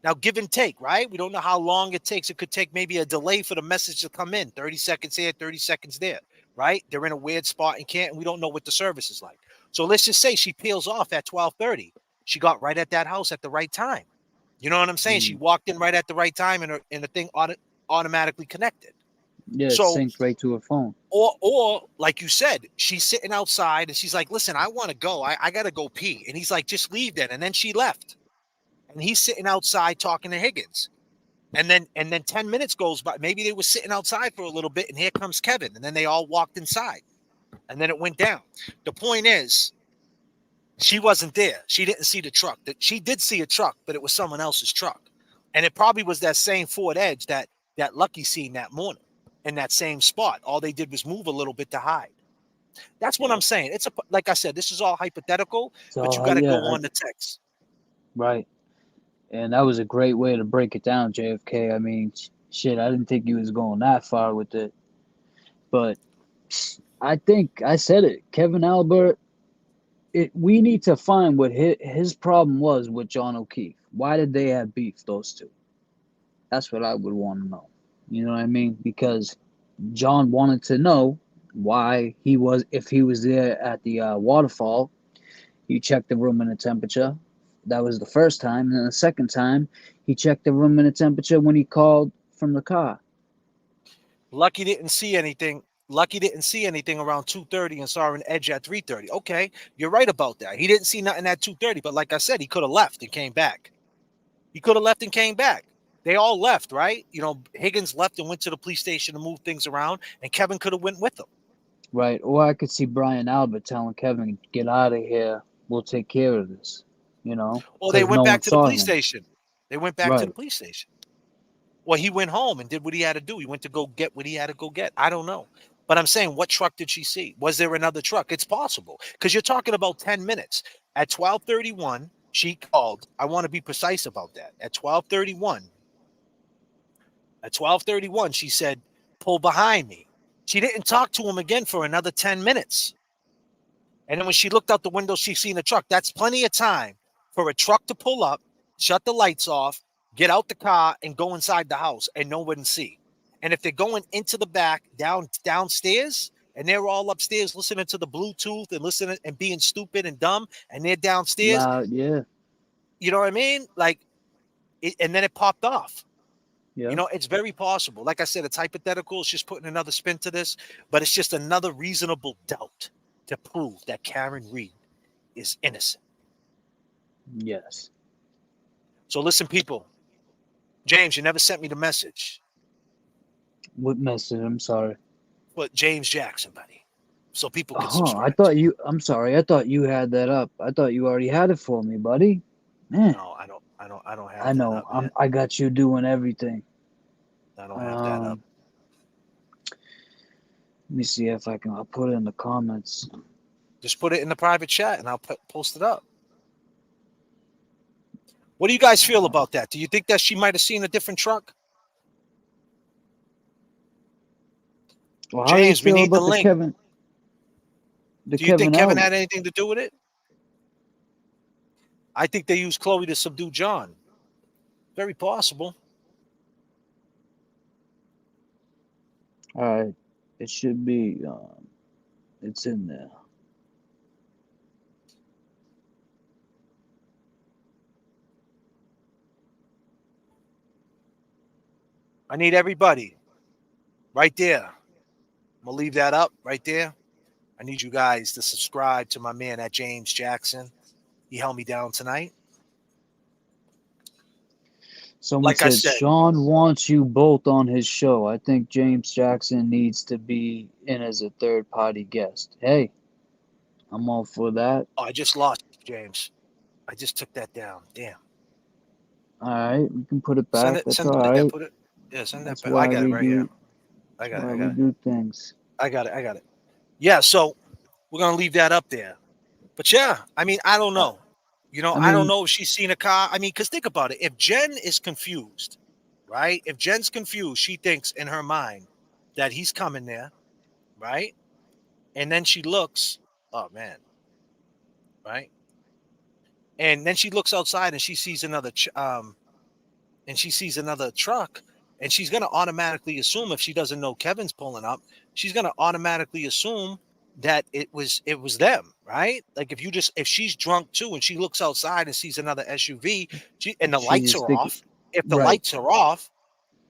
Now, give and take, right? We don't know how long it takes. It could take maybe a delay for the message to come in. 30 seconds here, 30 seconds there, right? They're in a weird spot in Canton. We don't know what the service is like. So let's just say she peels off at 12:30. She got right at that house at the right time. You know what I'm saying? She walked in right at the right time and the thing automatically connected. Yeah, so, synced right to her phone. Or like you said, she's sitting outside and she's like, "Listen, I want to go. I got to go pee." And he's like, "Just leave then." And then she left. And he's sitting outside talking to Higgins. And then 10 minutes goes by. Maybe they were sitting outside for a little bit, and here comes Kevin. And then they all walked inside. And then it went down. The point is, she wasn't there. She didn't see the truck. She did see a truck, but it was someone else's truck. And it probably was that same Ford Edge that Lucky seen that morning in that same spot. All they did was move a little bit to hide. That's what I'm saying. It's like I said, this is all hypothetical, but you got to go on the text. Right. And that was a great way to break it down, J.F.K. I mean, shit, I didn't think you was going that far with it. But I think I said it. Kevin Albert, we need to find what his problem was with John O'Keefe. Why did they have beef, those two? That's what I would want to know. You know what I mean? Because John wanted to know why if he was there at the waterfall, he checked the room and the temperature. That was the first time. And then the second time, he checked the room and the temperature when he called from the car. Lucky didn't see anything. Lucky didn't see anything around 2:30 and saw an Edge at 3:30. Okay, you're right about that. He didn't see nothing at 2:30. But like I said, he could have left and came back. He could have left and came back. They all left, right? Higgins left and went to the police station to move things around, and Kevin could have went with them. Right. Or I could see Brian Albert telling Kevin, "Get out of here. We'll take care of this." Or they Because went no back one to the saw police him. station. They went back to the Right. police station. Well, he went home and did what he had to do. He went to go get what he had to go get. I don't know. But I'm saying, what truck did she see? Was there another truck? It's possible. Because you're talking about 10 minutes. At 12:31, she called. I want to be precise about that. At 12:31, she said, pull behind me. She didn't talk to him again for another 10 minutes. And then when she looked out the window, she seen a truck. That's plenty of time for a truck to pull up, shut the lights off, get out the car, and go inside the house, and no one see. And if they're going into the back, downstairs, and they're all upstairs listening to the Bluetooth and listening and being stupid and dumb, and they're downstairs, Loud, yeah. you know what I mean? And then it popped off. Yeah. It's very possible. Like I said, it's hypothetical. It's just putting another spin to this, but it's just another reasonable doubt to prove that Karen Reed is innocent. Yes. So listen, people. James, you never sent me the message. What message? I'm sorry. But James Jackson, buddy. So people can subscribe. I'm sorry. I thought you had that up. I thought you already had it for me, buddy. Man. No, I don't have I know. that up yet. I got you doing everything. I don't have that up. Let me see if I'll put it in the comments. Just put it in the private chat and I'll post it up. What do you guys feel about that? Do you think that she might have seen a different truck? Well, James, we need the link. Kevin? Do you think Kevin had anything to do with it? I think they used Chloe to subdue John. Very possible. All right. It should be. It's in there. I need everybody right there. I'm going to leave that up right there. I need you guys to subscribe to my man at James Jackson. He held me down tonight. Someone said, Sean wants you both on his show. I think James Jackson needs to be in as a third-party guest. Hey, I'm all for that. Oh, I just lost James. I just took that down. Damn. All right, we can put it back. Send it, That's send all it, right. Put it. Yeah, send That's that back. I got it right here. I got it. We do things. I got it. Yeah, so we're going to leave that up there. But yeah, I mean, I don't know. I don't know if she's seen a car. I mean, because think about it. If Jen is confused, right? If Jen's confused, she thinks in her mind that he's coming there, right? And then she looks, oh, man, right? And then she looks outside and she sees another truck. And she's going to automatically assume, if she doesn't know Kevin's pulling up, she's going to automatically assume that it was them, right? Like if she's drunk too and she looks outside and sees another SUV and the lights are off, if the lights are off,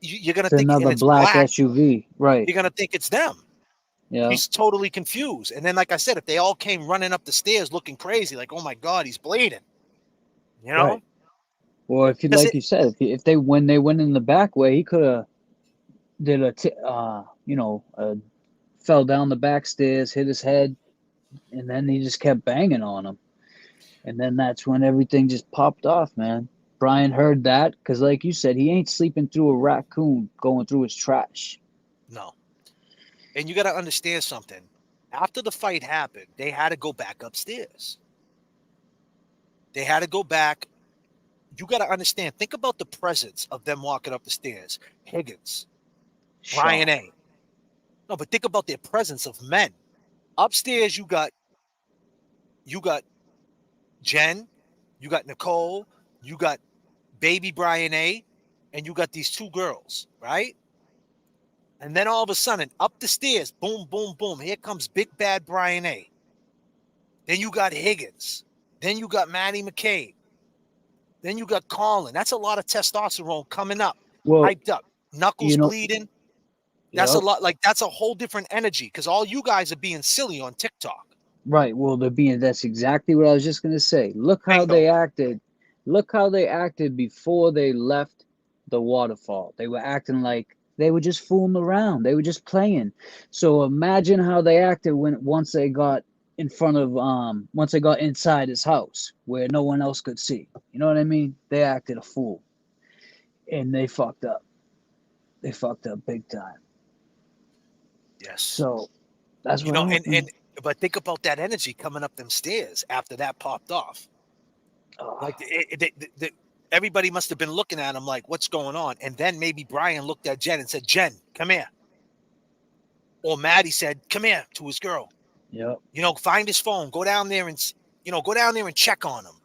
you're going to think another black SUV, right? You're going to think it's them. Yeah. He's totally confused. And then, like I said, if they all came running up the stairs looking crazy, like, oh my God, he's bleeding, Right. Or if you, like you said, if they when they went in the back way, he could have fell down the back stairs, hit his head, and then he just kept banging on him. And then that's when everything just popped off, man. Brian heard that because, like you said, he ain't sleeping through a raccoon going through his trash. No. And you got to understand something. After the fight happened, they had to go back upstairs. They had to go back. You got to understand. Think about the presence of them walking up the stairs. Higgins, Brian A. No, but think about their presence of men. Upstairs, you got Jen, you got Nicole, you got baby Brian A, and you got these two girls, right? And then all of a sudden, up the stairs, boom, boom, boom. Here comes big bad Brian A. Then you got Higgins. Then you got Maddie McCabe. Then you got Colin. That's a lot of testosterone coming up, hyped up, knuckles bleeding. That's a lot. Like, that's a whole different energy because all you guys are being silly on TikTok. Right. Well, that's exactly what I was just going to say. Look how they acted. Look how they acted before they left the waterfall. They were acting like they were just fooling around. They were just playing. So imagine how they acted once they got in front of once they got inside his house where no one else could see. You know what I mean? They acted a fool. And they fucked up. They fucked up big time. Yes. So that's You what know, happened. but think about that energy coming up them stairs after that popped off. Like everybody must have been looking at him like, what's going on? And then maybe Brian looked at Jen and said, Jen, come here. Or Maddie said, come here, to his girl. Yep. You know, find his phone. Go down there and, go down there and check on him.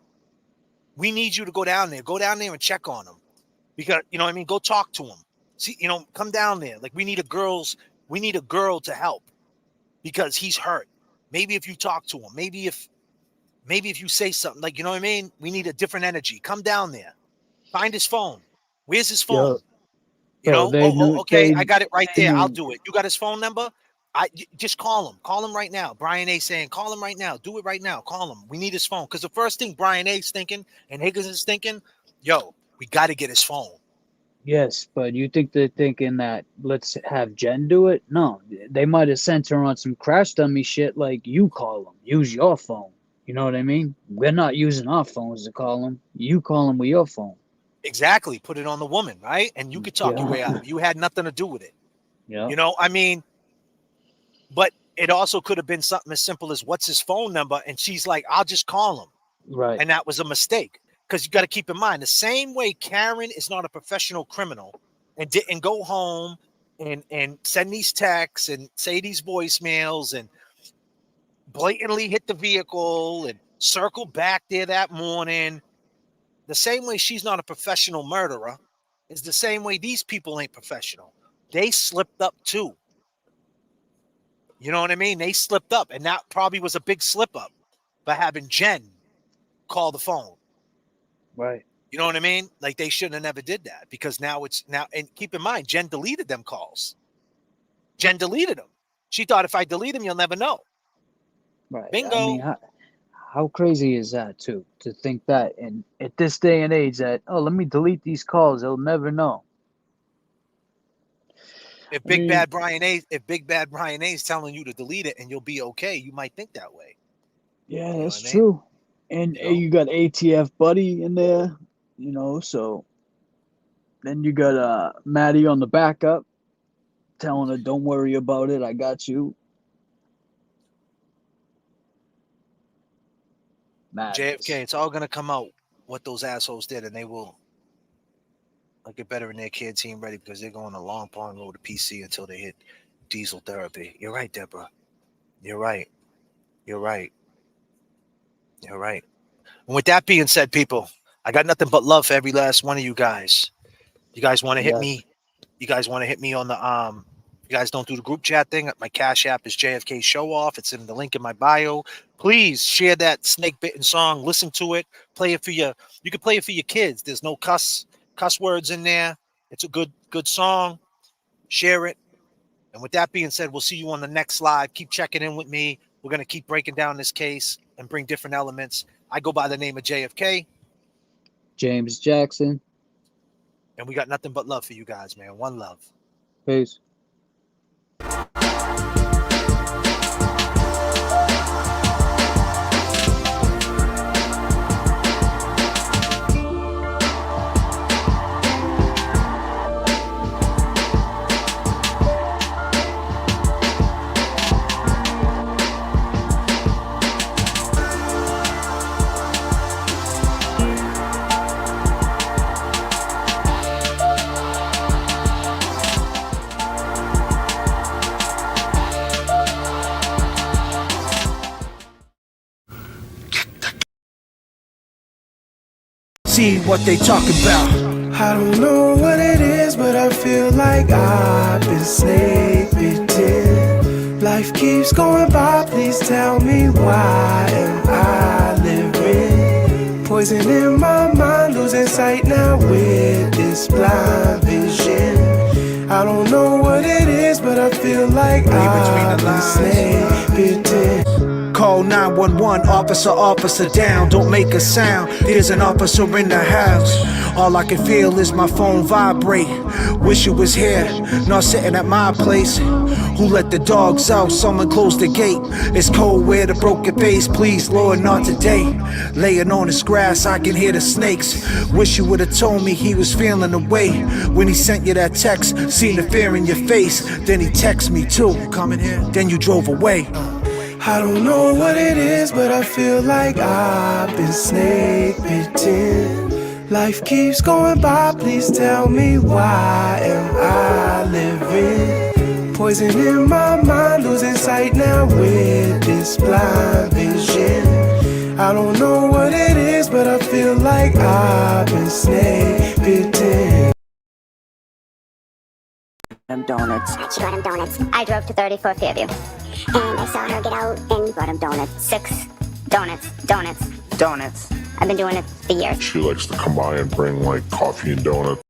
We need you to go down there. Go down there and check on him. Because, you know what I mean? Go talk to him. See, come down there. Like we need a girl to help because he's hurt. Maybe if you talk to him, maybe if you say something, like, you know what I mean? We need a different energy. Come down there. Find his phone. Where's his phone? Yep. Bro, Okay, I got it right there. I'll do it. You got his phone number? Just call him. Call him right now. Brian A saying, call him right now. Do it right now. Call him. We need his phone. Because the first thing Brian A's thinking and Higgins is thinking, yo, we got to get his phone. Yes, but you think they're thinking that let's have Jen do it? No, they might have sent her on some crash dummy shit like you call them. Use your phone. You know what I mean? We're not using our phones to call them. You call them with your phone. Exactly. Put it on the woman, right? And you could talk your way out. You had nothing to do with it. Yeah. You know, I mean, but it also could have been something as simple as what's his phone number? And she's like, I'll just call him. Right. And that was a mistake. Because you got to keep in mind, the same way Karen is not a professional criminal and didn't go home and send these texts and say these voicemails and blatantly hit the vehicle and circle back there that morning. The same way she's not a professional murderer is the same way these people ain't professional. They slipped up too. You know what I mean? They slipped up, and that probably was a big slip up by having Jen call the phone. Right. You know what I mean? Like they shouldn't have never did that because now, and keep in mind, Jen deleted them calls. Jen deleted them. She thought if I delete them, you'll never know. Right. Bingo. I mean, how crazy is that too? To think that, and at this day and age, that let me delete these calls, they'll never know. If Big Bad Brian A is telling you to delete it and you'll be okay, you might think that way. Yeah, that's true. And you got ATF Buddy in there, so then you got Maddie on the backup telling her, don't worry about it, I got you. Madness. JFK, it's all going to come out what those assholes did, and they will get better in their kid team ready because they're going a long pond road to PC until they hit diesel therapy. You're right, Deborah. You're right. And with that being said, people, I got nothing but love for every last one of you guys. You guys want to hit me? You guys want to hit me on the you guys don't do the group chat thing? My Cash App is JFK Show Off. It's in the link in my bio. Please share that snake bitten song. Listen to it. Play it for you can play it for your kids. There's no cuss words in there. It's a good song. Share it. And with that being said, we'll see you on the next live. Keep checking in with me. We're going to keep breaking down this case and bring different elements. I go by the name of JFK. James Jackson. And we got nothing but love for you guys, man. One love. Peace. See what they talk about. I don't know what it is, but I feel like I've been snake bitten. Life keeps going by, please tell me why am I living? Poison in my mind, losing sight now with this blind vision. I don't know what it is, but I feel like I've been snake bitten. Call 911, officer down. Don't make a sound, there's an officer in the house. All I can feel is my phone vibrate. Wish you was here, not sitting at my place. Who let the dogs out? Someone close the gate. It's cold where the broken face, please Lord, not today. Laying on this grass, I can hear the snakes. Wish you would've told me he was feeling the way when he sent you that text. Seen the fear in your face, then he texted me too. Coming here, then you drove away. I don't know what it is, but I feel like I've been snake bitten. Life keeps going by, please tell me why am I living? Poison in my mind, losing sight now with this blind vision. I don't know what it is, but I feel like I've been snake bitten. Donuts. She brought him donuts. I drove to 34 Fairview, and I saw her get out and brought him donuts. 6 donuts. I've been doing it for years. She likes to come by and bring like coffee and donuts.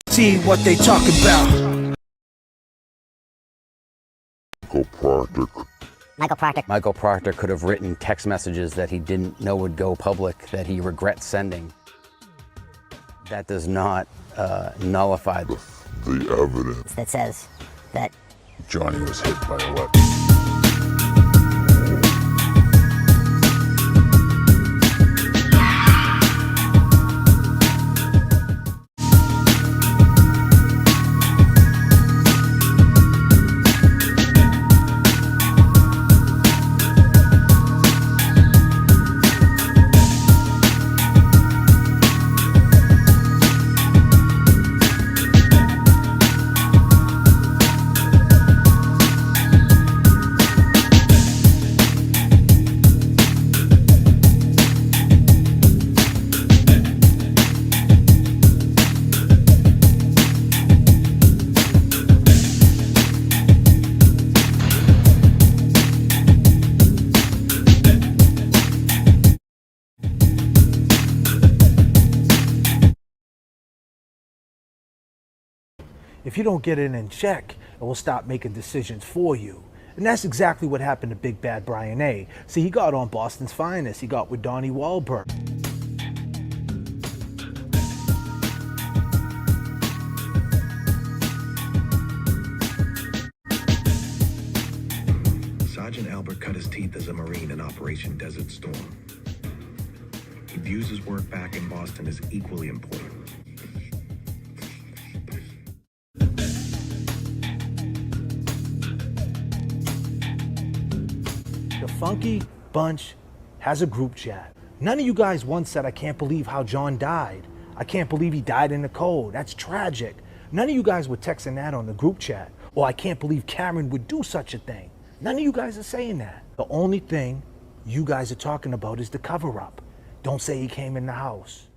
See what they talk about. Michael Proctor could have written text messages that he didn't know would go public that he regrets sending. That does not nullify the evidence that says that Johnny was hit by a weapon. If you don't get it in check, it will stop making decisions for you. And that's exactly what happened to Big Bad Brian A. See, he got on Boston's Finest. He got with Donnie Wahlberg. Sergeant Albert cut his teeth as a Marine in Operation Desert Storm. He views his work back in Boston as equally important. The Funky Bunch has a group chat. None of you guys once said, I can't believe how John died. I can't believe he died in the cold. That's tragic. None of you guys were texting that on the group chat. Or I can't believe Karen would do such a thing. None of you guys are saying that. The only thing you guys are talking about is the cover-up. Don't say he came in the house.